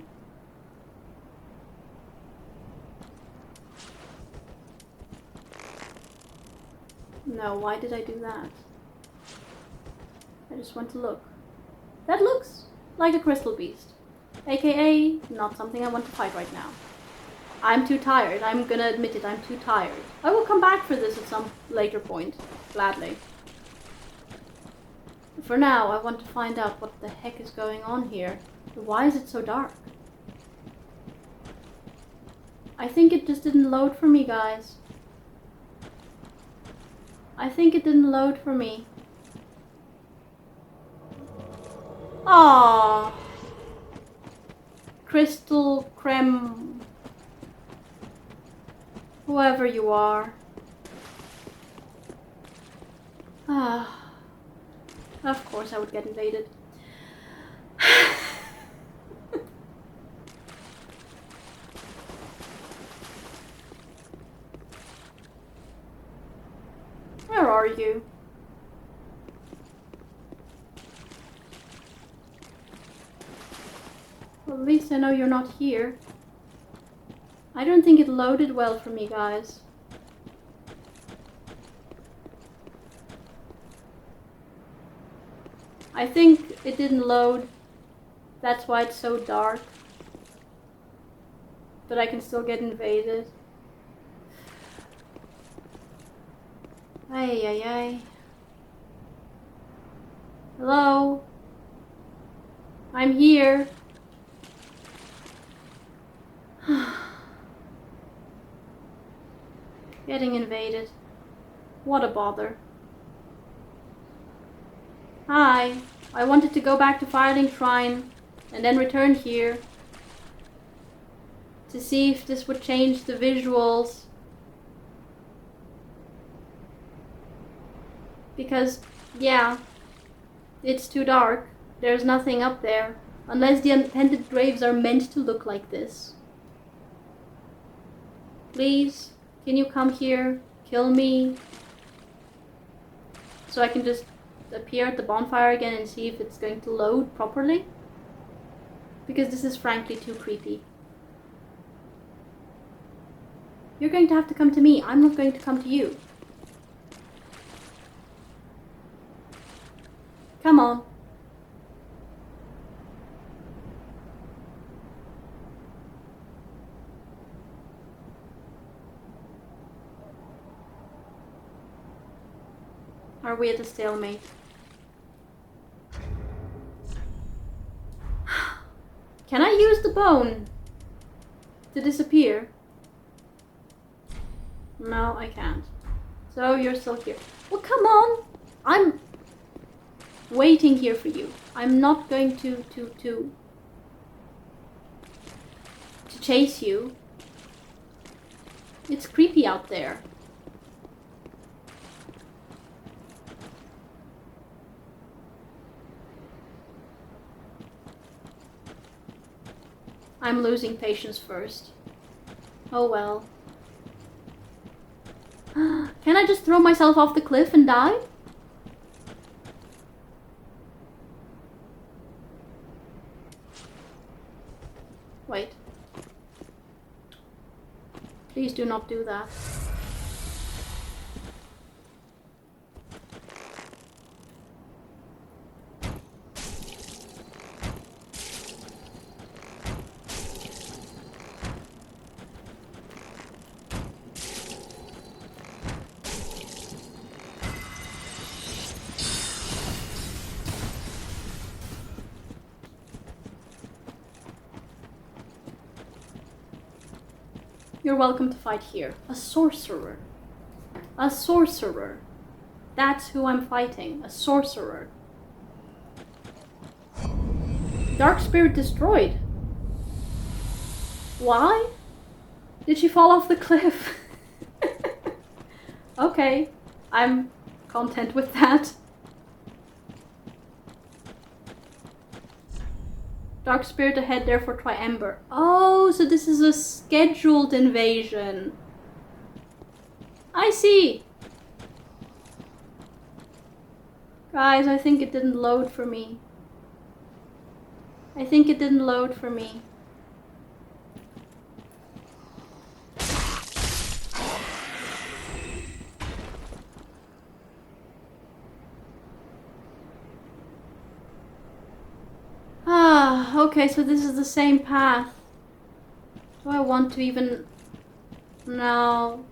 No, why did I do that? I just went to look. That looks like a crystal beast. AKA, not something I want to fight right now. I'm too tired. I'm gonna admit it, I'm too tired. I will come back for this at some later point. Gladly. But for now, I want to find out what the heck is going on here. Why is it so dark? I think it just didn't load for me, guys. I think it didn't load for me. Aww. Crystal Creme. Whoever you are. Ah. Of course I would get invaded. Where are you? Well, at least I know you're not here. I don't think it loaded well for me, guys. I think it didn't load. That's why it's so dark. But I can still get invaded. Ay, ay, ay. Hello? I'm here. Getting invaded. What a bother. Hi. I wanted to go back to Firelink Shrine and then return here to see if this would change the visuals. Because, yeah, it's too dark. There's nothing up there. Unless the untended graves are meant to look like this. Please, can you come here? Kill me. So I can just appear at the bonfire again and see if it's going to load properly. Because this is frankly too creepy. You're going to have to come to me. I'm not going to come to you. Come on. Are we at a stalemate? Can I use the bone to disappear? No, I can't. So you're still here. Well, come on! I'm waiting here for you. I'm not going to chase you. It's creepy out there. I'm losing patience first. Oh well. Can I just throw myself off the cliff and die? Wait. Please do not do that. You're welcome to fight here. A sorcerer. A sorcerer. That's who I'm fighting. A sorcerer. Dark Spirit destroyed. Why? Did she fall off the cliff? Okay, I'm content with that. Dark Spirit ahead, therefore try Ember. Oh, so this is a scheduled invasion. I see. Guys, I think it didn't load for me. I think it didn't load for me. Ah, okay, so this is the same path. Do I want to even... No.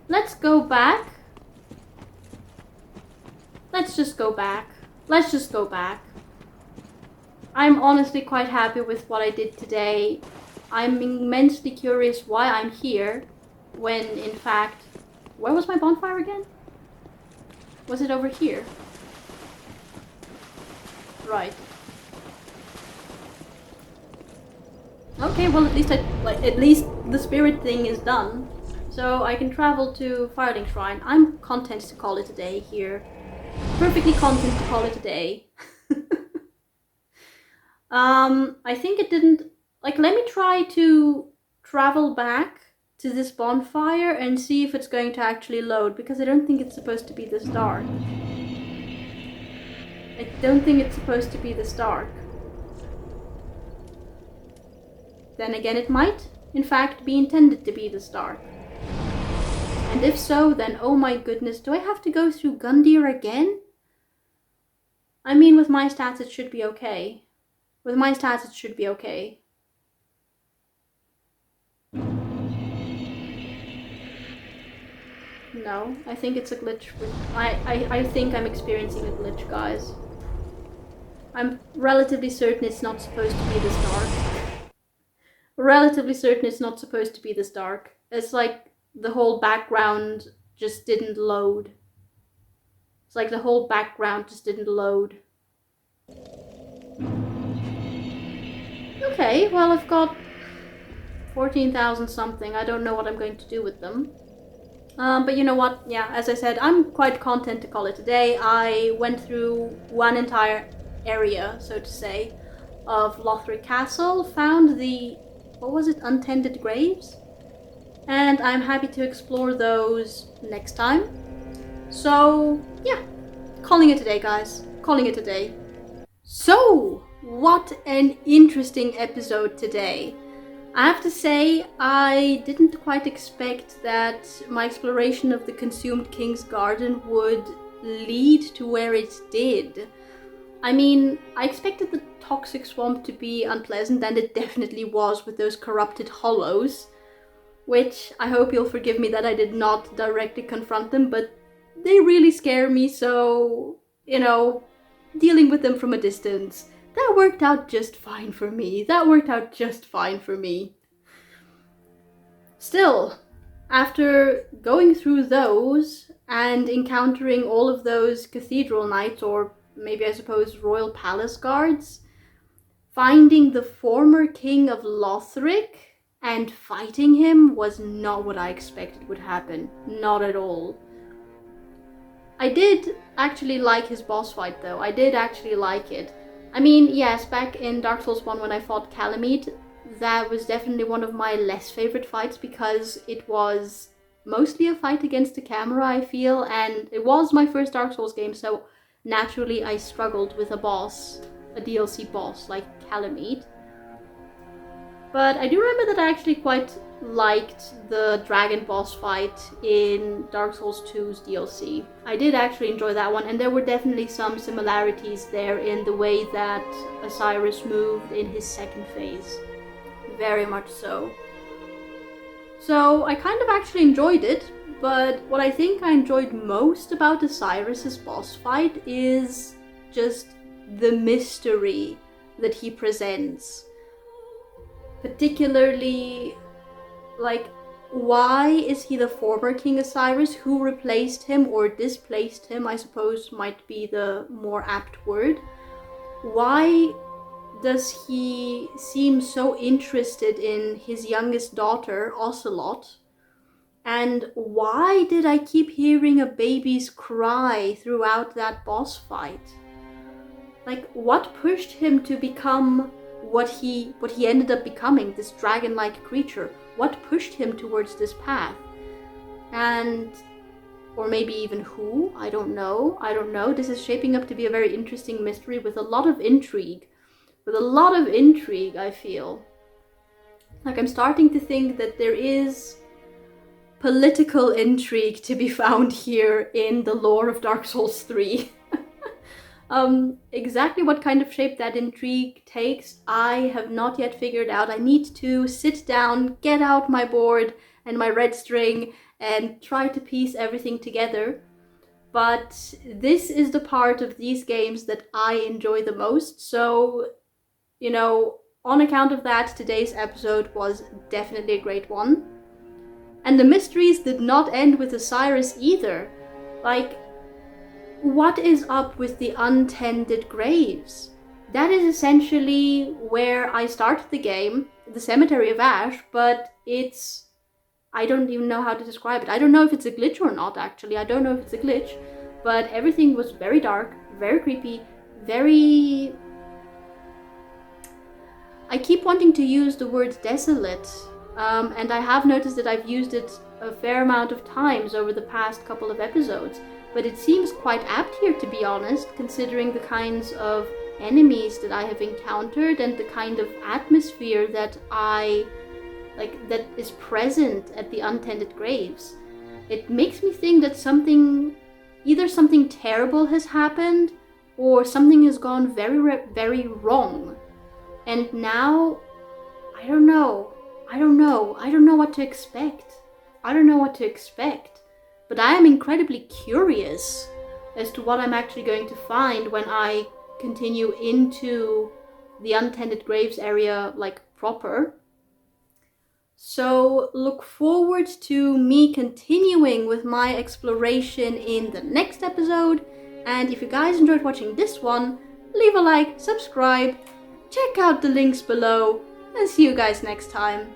Let's go back. Let's just go back. Let's just go back. I'm honestly quite happy with what I did today. I'm immensely curious why I'm here, when in fact... Where was my bonfire again? Was it over here? Right. Okay, well at least the spirit thing is done. So I can travel to Firelink Shrine. I'm content to call it a day here. Perfectly content to call it a day. I think it didn't... Like, let me try to travel back to this bonfire and see if it's going to actually load, because I don't think it's supposed to be this dark. I don't think it's supposed to be this dark. Then again, it might, in fact, be intended to be this dark. And if so, then oh my goodness, do I have to go through Gundyr again? I mean, with my stats it should be okay. With my stats it should be okay. No, I think it's a glitch. I think I'm experiencing a glitch, guys. I'm relatively certain it's not supposed to be this dark. Relatively certain it's not supposed to be this dark. It's like the whole background just didn't load. It's like the whole background just didn't load. Okay, well I've got 14,000 something. I don't know what I'm going to do with them. But you know what? Yeah, as I said, I'm quite content to call it a day. I went through one entire area, so to say, of Lothric Castle, found the... what was it? Untended graves? And I'm happy to explore those next time. So, yeah. Calling it a day, guys. Calling it a day. So, what an interesting episode today. I have to say, I didn't quite expect that my exploration of the Consumed King's Garden would lead to where it did. I mean, I expected the toxic swamp to be unpleasant, and it definitely was with those corrupted hollows. Which, I hope you'll forgive me that I did not directly confront them, but they really scare me, so, you know, dealing with them from a distance, that worked out just fine for me. That worked out just fine for me. Still, after going through those and encountering all of those cathedral knights, or maybe I suppose royal palace guards, finding the former king of Lothric and fighting him was not what I expected would happen. Not at all. I did actually like his boss fight though. I did actually like it. I mean, yes, back in Dark Souls 1 when I fought Calamite, that was definitely one of my less favorite fights because it was mostly a fight against the camera, I feel, and it was my first Dark Souls game, so naturally I struggled with a boss, a DLC boss like Calamite. But I do remember that I actually quite liked the dragon boss fight in Dark Souls 2's DLC. I did actually enjoy that one, and there were definitely some similarities there in the way that Oceiros moved in his second phase. Very much so. So I kind of actually enjoyed it, but what I think I enjoyed most about Oceiros' boss fight is just the mystery that he presents. Particularly, like, why is he the former King Oceiros? Who replaced him or displaced him, I suppose might be the more apt word. Why does he seem so interested in his youngest daughter, Ocelot? And why did I keep hearing a baby's cry throughout that boss fight? Like, what pushed him to become what he ended up becoming, this dragon-like creature? What pushed him towards this path? And, or maybe even who? I don't know. This is shaping up to be a very interesting mystery with a lot of intrigue. I feel. Like, I'm starting to think that there is political intrigue to be found here in the lore of Dark Souls 3. Exactly what kind of shape that intrigue takes, I have not yet figured out. I need to sit down, get out my board and my red string, and try to piece everything together. But this is the part of these games that I enjoy the most, so, you know, on account of that, today's episode was definitely a great one. And the mysteries did not end with Oceiros either. Like, what is up with the untended graves? That is essentially where I started the game, the Cemetery of Ash, but it's... I don't even know how to describe it. I don't know if it's a glitch or not, actually. I don't know if it's a glitch, but everything was very dark, very creepy, very... I keep wanting to use the word desolate, and I have noticed that I've used it a fair amount of times over the past couple of episodes, but it seems quite apt here, to be honest, considering the kinds of enemies that I have encountered and the kind of atmosphere that that is present at the untended graves. It makes me think that either something terrible has happened, or something has gone very, very wrong. And now, I don't know what to expect. But I am incredibly curious as to what I'm actually going to find when I continue into the untended graves area, like, proper. So look forward to me continuing with my exploration in the next episode. And if you guys enjoyed watching this one, leave a like, subscribe, check out the links below, and see you guys next time.